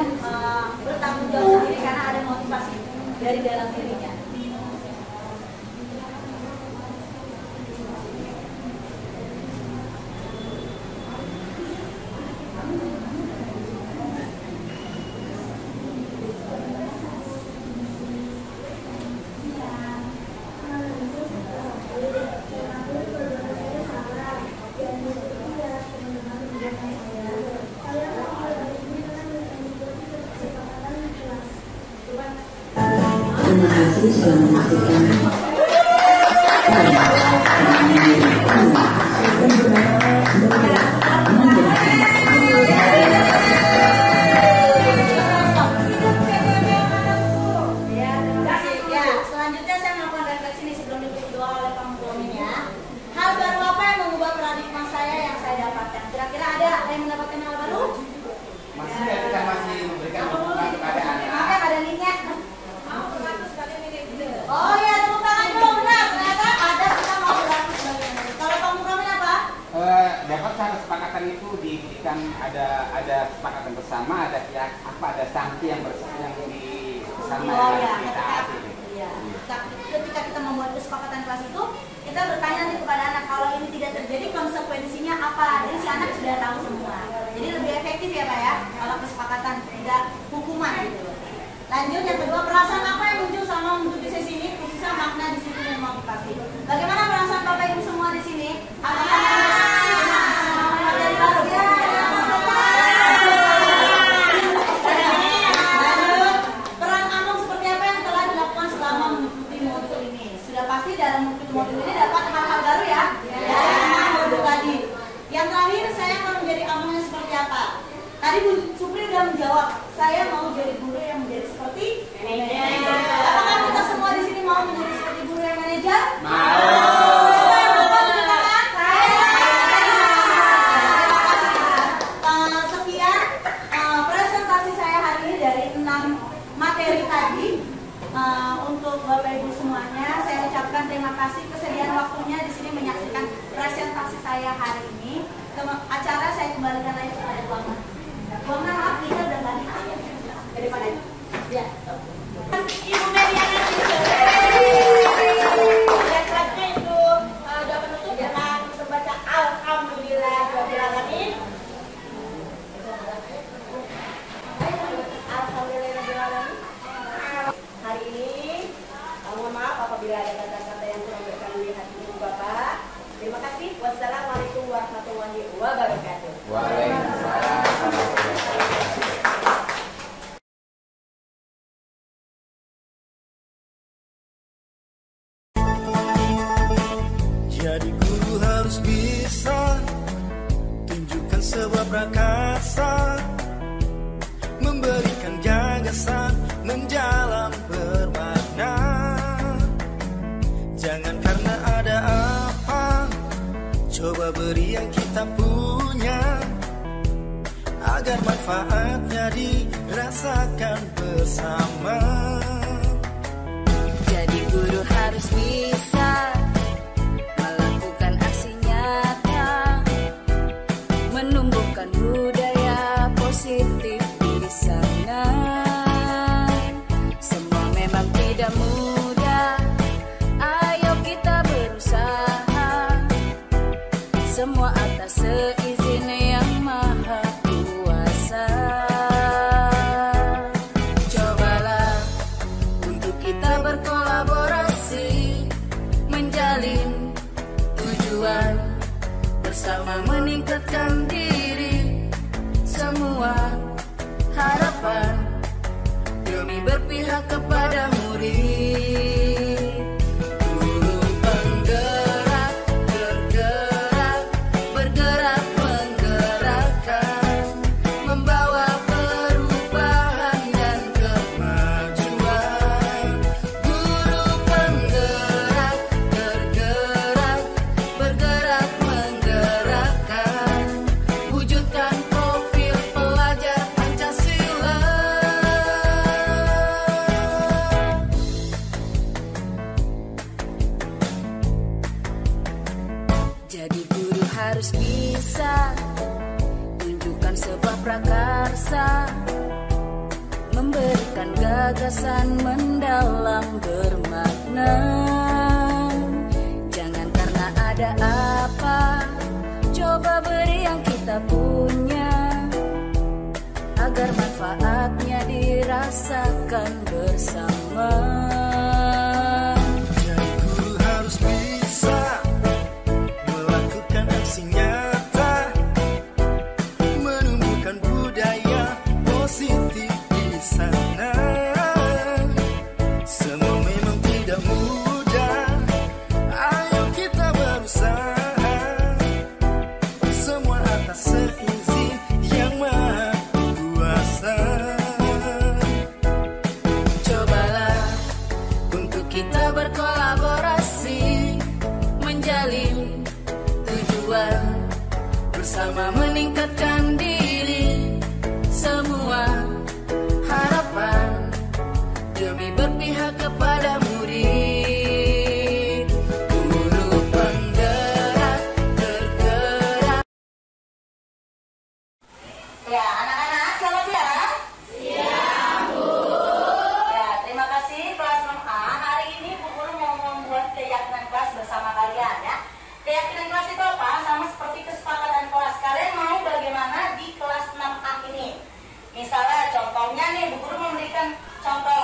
bertanggung jawab sendiri karena ada motivasi dari dalam dirinya. Terima kasih sudah menyaksikan. Selanjutnya saya melakukan refleksi nih sebelum ditutup doa oleh Pak Mukominya. Hal baru apa yang mengubah paradigma saya yang saya dapatkan? Kira-kira ada yang mendapatkan hal baru? Masih ya, kita masih memberikan dukungan kepada anak. Oke, ada linknya. Oh ya, tepuk tangan dulu, benar. Ternyata ada kita mau berlaku sebagai murid. Kalau Pak Mukomin apa? Dapat kesepakatan itu diberikan ada kesepakatan bersama, ada sanksi yang bersama Oh yang ya, harus kita taati. iya. Ketika kita membuat kesepakatan kelas itu, kita bertanya nanti kepada anak kalau ini tidak terjadi konsekuensinya apa. Jadi si anak sudah tahu semua. Jadi lebih Lanjut yang kedua, perasaan apa yang muncul sama untuk di sesi ini, khususnya makna di situ yang mau dikasih. Bagaimana perasaan Bapak Ibu semua di sini? Peran Among seperti apa yang telah dilakukan selama mengikuti modul ini? Sudah pasti dalam mengikuti modul ini dapat hal-hal baru ya? Ya, modul tadi. Yang terakhir, saya mau menjadi Amongnya seperti apa? Tadi Bu Supri sudah menjawab, saya mau jadi guru yang menjadi seperti manajer. Apakah kita semua di sini mau menjadi seperti guru yang manajer? Mau. Sekian presentasi saya hari ini dari 6 materi tadi. Untuk Bapak Ibu semuanya, saya ucapkan terima kasih kesediaan waktunya di sini menyaksikan presentasi saya hari ini. Acara saya kembalikan lagi kepada Bu Amang. Bu Amang, maaf kita udah ganti daripada itu. Ya. Ibu Meriana selanjutnya itu udah menutup dengan membaca Alhamdulillah Rabbil Alamin. Alhamdulillah Rabbil Alamin. Hari ini mohon maaf apabila ada kata-kata yang kurang berkenan di hati Ibu Bapak. Terima kasih. Wassalamualaikum warahmatullahi wabarakatuh. Waalaikumsalam. Jadi guru harus bisa tunjukkan sebuah prakarsa, memberikan gagasan, menjalan bermakna. Jangan karena ada apa, coba beri yang kita punya, agar manfaatnya dirasakan bersama. Jadi guru harus bisa melakukan aksi nyata, menumbuhkan budaya positif di sana. Semua memang tidak mudah, ayo kita berusaha. Semua atas seizin yang maha kuasa. Cobalah untuk kita berkolaborasi, menjalin tujuan bersama, meningkatkan diri. Semua harapan demi berpihak kepada murid. Guru penggerak, bergerak, bergerak menggerakkan, membawa perubahan dan kemajuan. Guru penggerak, bergerak, bergerak menggerakkan, wujudkan profil pelajar Pancasila. Jadi guru harus bisa tunjukkan sebuah prakarsa, memberikan gagasan mendalam bermakna. Jangan karena ada apa, coba beri yang kita punya, agar manfaatnya dirasakan bersama. Jadi guru harus bisa melakukan aksi nyata, menumbuhkan budaya positif di sana. Semua memang tidak mudah, ayo kita berusaha. Semua atas seizin yang maha kuasa. Cobalah untuk kita berkolaborasi, menjalin tujuan bersama, meningkatkan diri. Semua harapan demi berpihak kepada murid. Guru penggerak, bergerak. Ya, anak-anak, selamat siang. Siang, Bu. Ya, terima kasih kelas 6A. Hari ini Bu Guru mau membuat keyakinan kelas bersama kalian ya. Keyakinan kelas itu apa? Sama seperti kesepakatan kelas. Kalian mau bagaimana di kelas 6A ini? Misalnya contohnya nih, Bu Guru memberikan contoh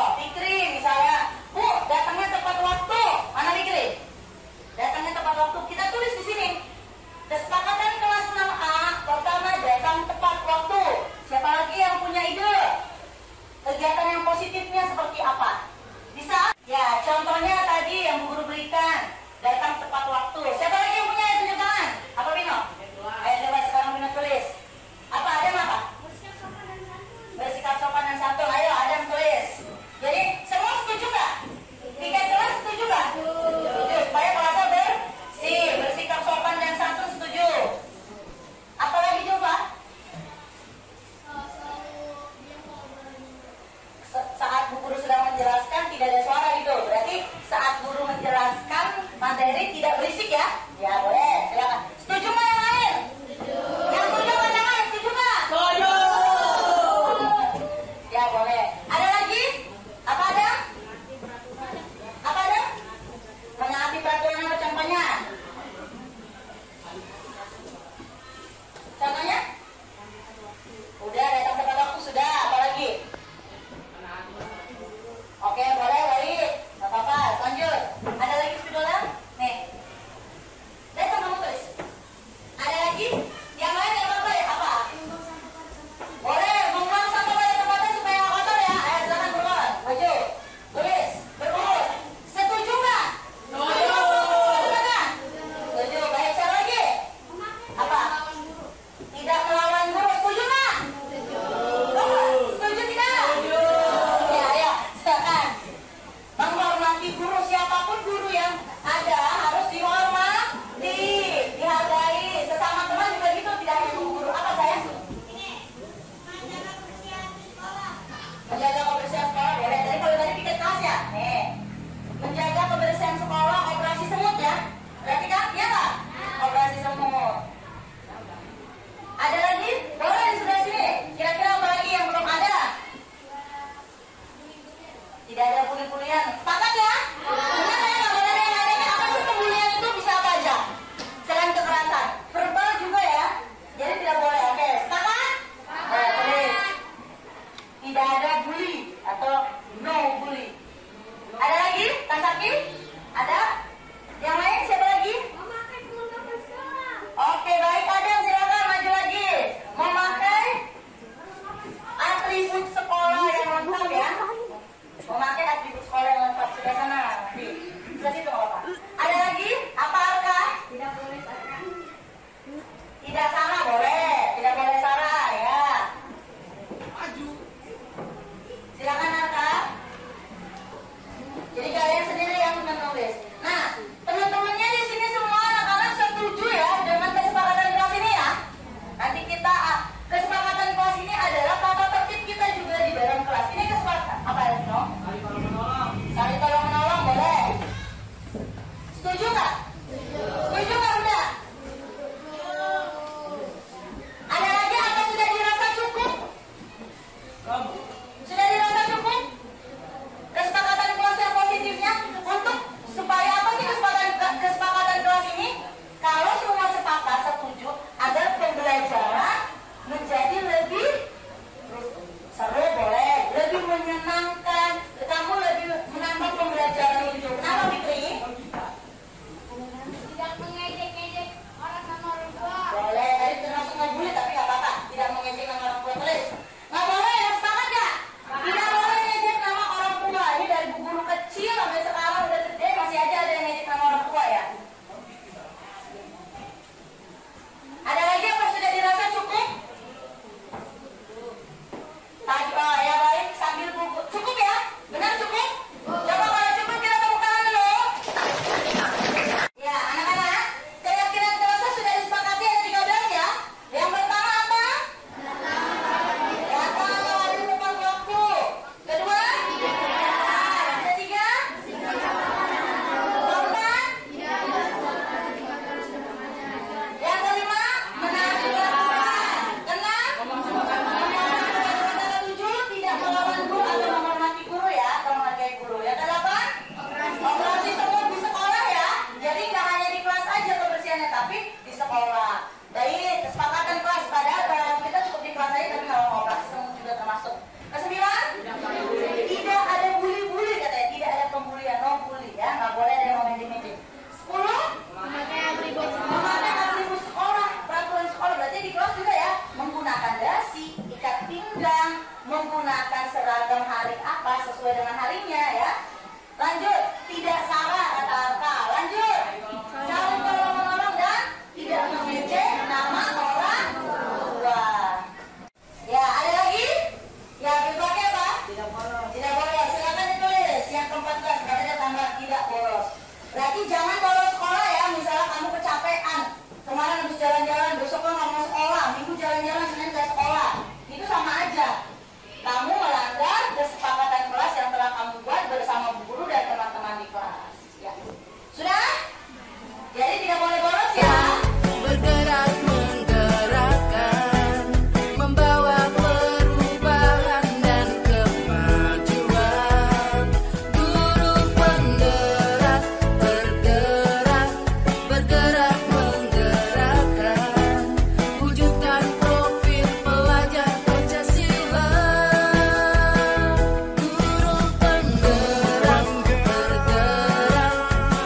menggunakan seragam hari apa sesuai dengan harinya ya. Lanjut, tidak salah kata Arka. Lanjut, saling tolong-menolong dan tidak mengejek nama orang tua. Ya, ada lagi? Ya, berbagai apa? Tidak bolos. Tidak bolos. Silakan ditulis. Yang ke-14 katanya tambah tidak bolos. Berarti jangan bolos sekolah ya. Misalnya kamu kecapean, kemarin habis jalan-jalan, besok kan nggak mau sekolah, minggu jalan-jalan, Senin nggak sekolah. Itu sama aja. Kamu melanggar kesepakatan kelas yang telah kamu buat bersama bu guru dan teman-teman di kelas. Ya. Sudah? Jadi tidak boleh bolos ya. Bergerak menggerakkan, membawa perubahan dan kemajuan. Guru penggerak, bergerak, bergerak menggerakkan, wujudkan profil pelajar Pancasila. Guru penggerak, bergerak,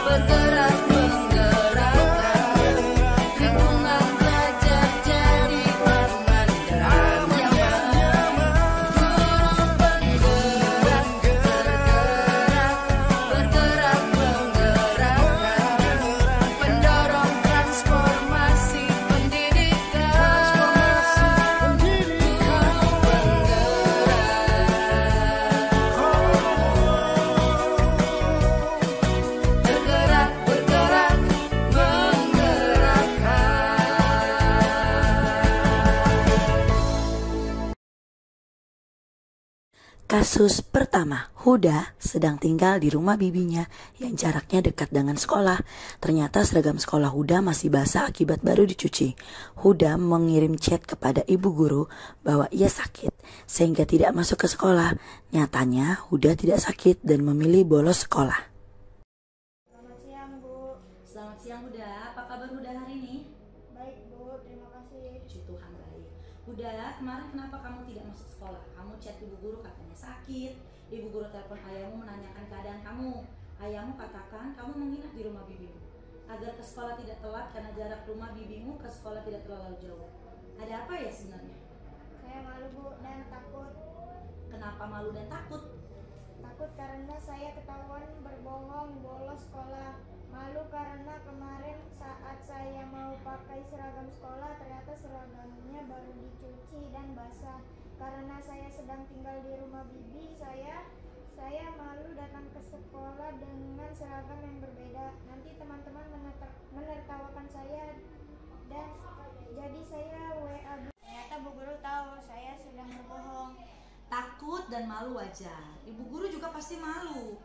bergerak menggerakkan, lingkungan belajar jadi aman dan nyaman. Guru penggerak, bergerak, bergerak menggerakkan, pendorong transformasi pendidikan. Guru penggerak, bergerak, menggerakkan. Kasus pertama, Huda sedang tinggal di rumah bibinya yang jaraknya dekat dengan sekolah. Ternyata seragam sekolah Huda masih basah akibat baru dicuci. Huda mengirim chat kepada ibu guru bahwa ia sakit sehingga tidak masuk ke sekolah. Nyatanya Huda tidak sakit dan memilih bolos sekolah. Selamat siang, Bu. Selamat siang Huda, apa kabar Huda hari ini? Baik, Bu. Terima kasih. Puji Tuhan baik. Huda, kemarin kenapa kamu tidak masuk sekolah? Kamu chat ibu guru katanya sakit. Ibu guru telepon ayahmu menanyakan keadaan kamu. Ayahmu katakan kamu menginap di rumah bibimu agar ke sekolah tidak telat karena jarak rumah bibimu ke sekolah tidak terlalu jauh. Ada apa ya sebenarnya? Saya malu, Bu, dan takut. Kenapa malu dan takut? Takut karena saya ketahuan berbohong bolos sekolah. Malu karena kemarin saat saya mau pakai seragam sekolah ternyata seragamnya baru dicuci dan basah. Karena saya sedang tinggal di rumah bibi saya malu datang ke sekolah dengan seragam yang berbeda. Nanti teman-teman menertawakan saya dan jadi saya WA. Ternyata Bu Guru tahu saya sedang berbohong. Takut dan malu wajar. Ibu guru juga pasti malu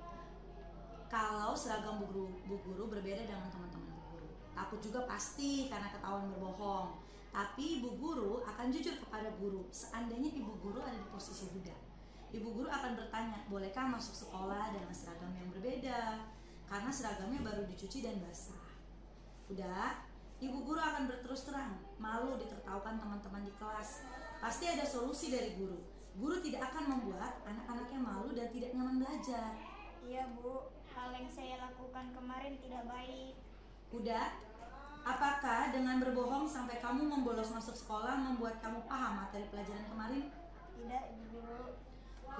kalau seragam bu guru berbeda dengan teman-teman bu guru. Takut juga pasti karena ketahuan berbohong. Tapi ibu guru akan jujur kepada guru. Seandainya ibu guru ada di posisi Huda, ibu guru akan bertanya, bolehkah masuk sekolah dengan seragam yang berbeda? Karena seragamnya baru dicuci dan basah. Udah, ibu guru akan berterus terang, malu ditertawakan teman-teman di kelas. Pasti ada solusi dari guru. Guru tidak akan membuat anak-anaknya malu dan tidak nyaman belajar. Iya, Bu, hal yang saya lakukan kemarin tidak baik. Udah, apakah dengan berbohong sampai kamu membolos masuk sekolah membuat kamu paham materi pelajaran kemarin? Tidak, Ibu Guru.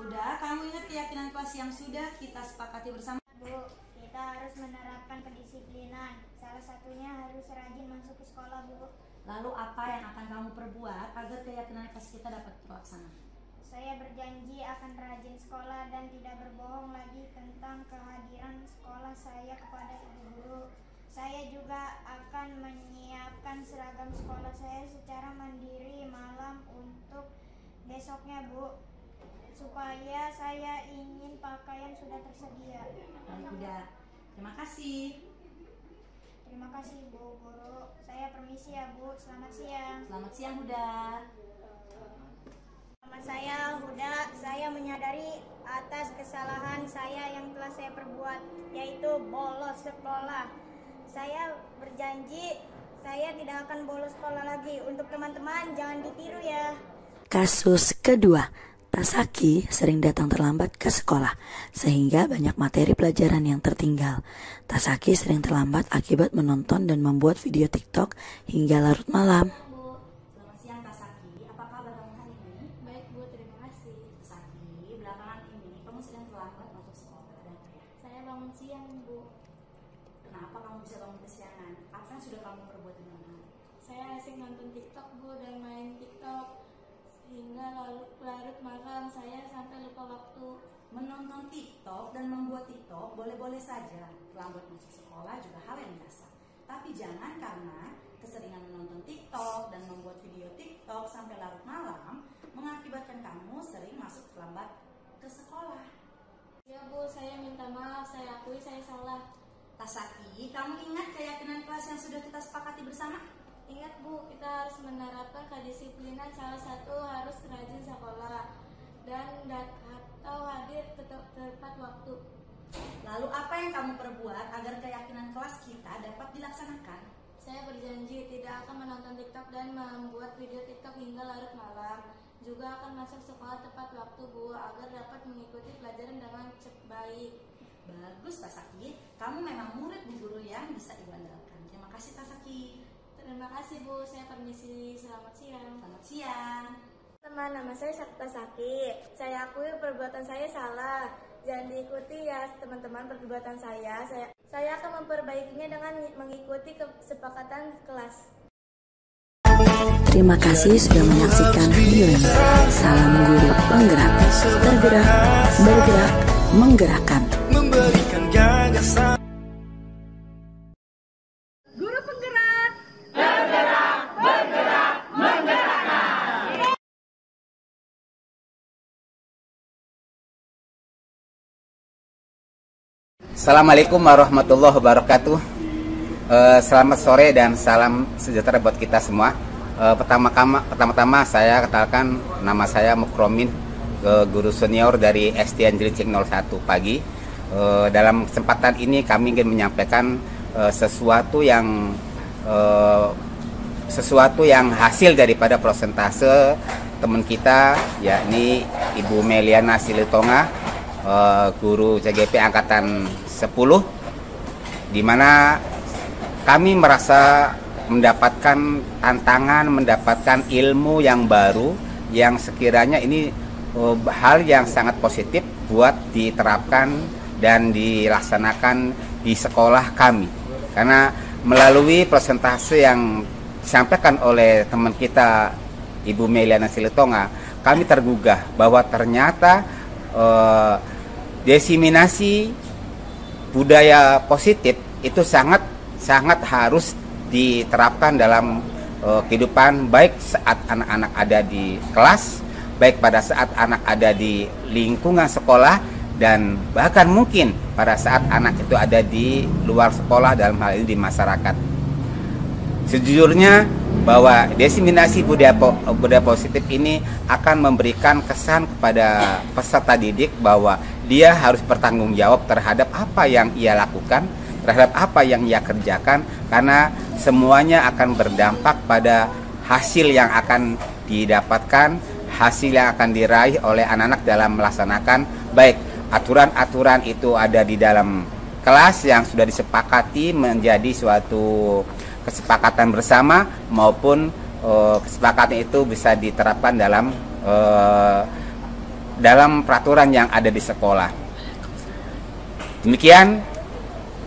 Udah, kamu ingat keyakinan kelas yang sudah kita sepakati bersama? Bu, kita harus menerapkan kedisiplinan. Salah satunya harus rajin masuk ke sekolah, Bu. Lalu apa yang akan kamu perbuat agar keyakinan kelas kita dapat terlaksana? Saya berjanji akan rajin sekolah dan tidak berbohong lagi tentang kehadiran sekolah saya kepada Ibu Guru. Saya juga akan menyiapkan seragam sekolah saya secara mandiri malam untuk besoknya, Bu, supaya saya ingin pakaian sudah tersedia. Baik, udah. Terima kasih. Terima kasih, Bu Guru. Saya permisi ya, Bu. Selamat siang. Selamat siang, Huda. Nama saya Huda. Saya menyadari atas kesalahan saya yang telah saya perbuat, yaitu bolos sekolah. Saya berjanji saya tidak akan bolos sekolah lagi. Untuk teman-teman jangan ditiru ya. Kasus kedua, Tasaki sering datang terlambat ke sekolah sehingga banyak materi pelajaran yang tertinggal. Tasaki sering terlambat akibat menonton dan membuat video TikTok hingga larut malam. Selamat siang Tasaki, apa kabar kamu hari ini? Baik, Bu, terima kasih. bangun siang, Bu. Kenapa kamu bisa bangun kesiangan? Apa yang sudah kamu perbuat di malam hari? Saya asik nonton TikTok, Bu, dan main TikTok hingga larut malam. Saya sampai lupa waktu. Menonton TikTok dan membuat TikTok boleh-boleh saja. Terlambat masuk sekolah juga hal yang biasa. Tapi jangan karena keseringan menonton TikTok dan membuat video TikTok sampai larut malam mengakibatkan kamu sering masuk terlambat ke sekolah. Ya, Bu, saya minta maaf. Saya akui saya salah. Tasaki, kamu ingat keyakinan kelas yang sudah kita sepakati bersama? Ingat, Bu, kita harus menerapkan kedisiplinan. Salah satu harus rajin sekolah dan atau hadir tepat waktu. Lalu apa yang kamu perbuat agar keyakinan kelas kita dapat dilaksanakan? Saya berjanji tidak akan menonton TikTok dan membuat video TikTok hingga larut malam. Juga akan masuk sekolah tepat waktu, Bu, agar dapat mengikuti pelajaran dengan baik. Bagus, Tasaki. Kamu memang murid Bu Guru yang bisa diandalkan. Terima kasih, Tasaki. Terima kasih, Bu. Saya permisi. Selamat siang. Selamat siang. Teman, nama saya Tasaki. Saya akui perbuatan saya salah. Jangan diikuti ya teman-teman perbuatan saya. Saya akan memperbaikinya dengan mengikuti kesepakatan kelas. Terima kasih sudah menyaksikan video ini. Salam guru penggerak, tergerak, bergerak, menggerakkan. Memberikan gagasan. Guru penggerak, tergerak, bergerak, menggerakkan. Assalamualaikum warahmatullahi wabarakatuh. Selamat sore dan salam sejahtera buat kita semua. Pertama-tama saya katakan nama saya Mukromin, guru senior dari SD Anjelincing 01 pagi. Dalam kesempatan ini kami ingin menyampaikan sesuatu yang hasil daripada prosentase teman kita, yakni Ibu Meliana Silitonga, guru CGP angkatan 10, di mana kami merasa mendapatkan tantangan, mendapatkan ilmu yang baru yang sekiranya ini hal yang sangat positif buat diterapkan dan dilaksanakan di sekolah kami. Karena melalui presentasi yang disampaikan oleh teman kita Ibu Meliana Silitonga, kami tergugah bahwa ternyata diseminasi budaya positif itu sangat harus diterapkan dalam kehidupan, baik saat anak-anak ada di kelas, baik pada saat anak ada di lingkungan sekolah, dan bahkan mungkin pada saat anak itu ada di luar sekolah, dalam hal ini di masyarakat. Sejujurnya bahwa diseminasi budaya positif ini akan memberikan kesan kepada peserta didik bahwa dia harus bertanggung jawab terhadap apa yang ia lakukan, terhadap apa yang ia kerjakan, karena semuanya akan berdampak pada hasil yang akan didapatkan, hasil yang akan diraih oleh anak-anak dalam melaksanakan baik aturan-aturan itu ada di dalam kelas yang sudah disepakati menjadi suatu kesepakatan bersama, maupun kesepakatan itu bisa diterapkan dalam peraturan yang ada di sekolah. Demikian,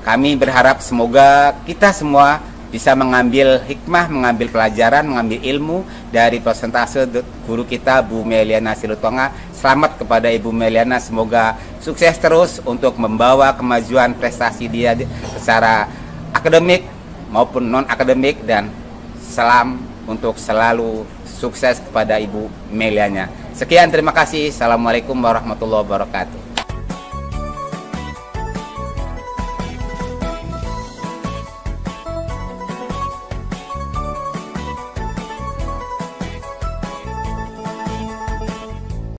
kami berharap semoga kita semua bisa mengambil hikmah, mengambil pelajaran, mengambil ilmu dari presentase guru kita Bu Meliana Silitonga. Selamat kepada Ibu Meliana, semoga sukses terus untuk membawa kemajuan prestasi dia secara akademik maupun non-akademik, dan salam untuk selalu sukses kepada Ibu Meliana. Sekian, terima kasih. Assalamualaikum warahmatullahi wabarakatuh.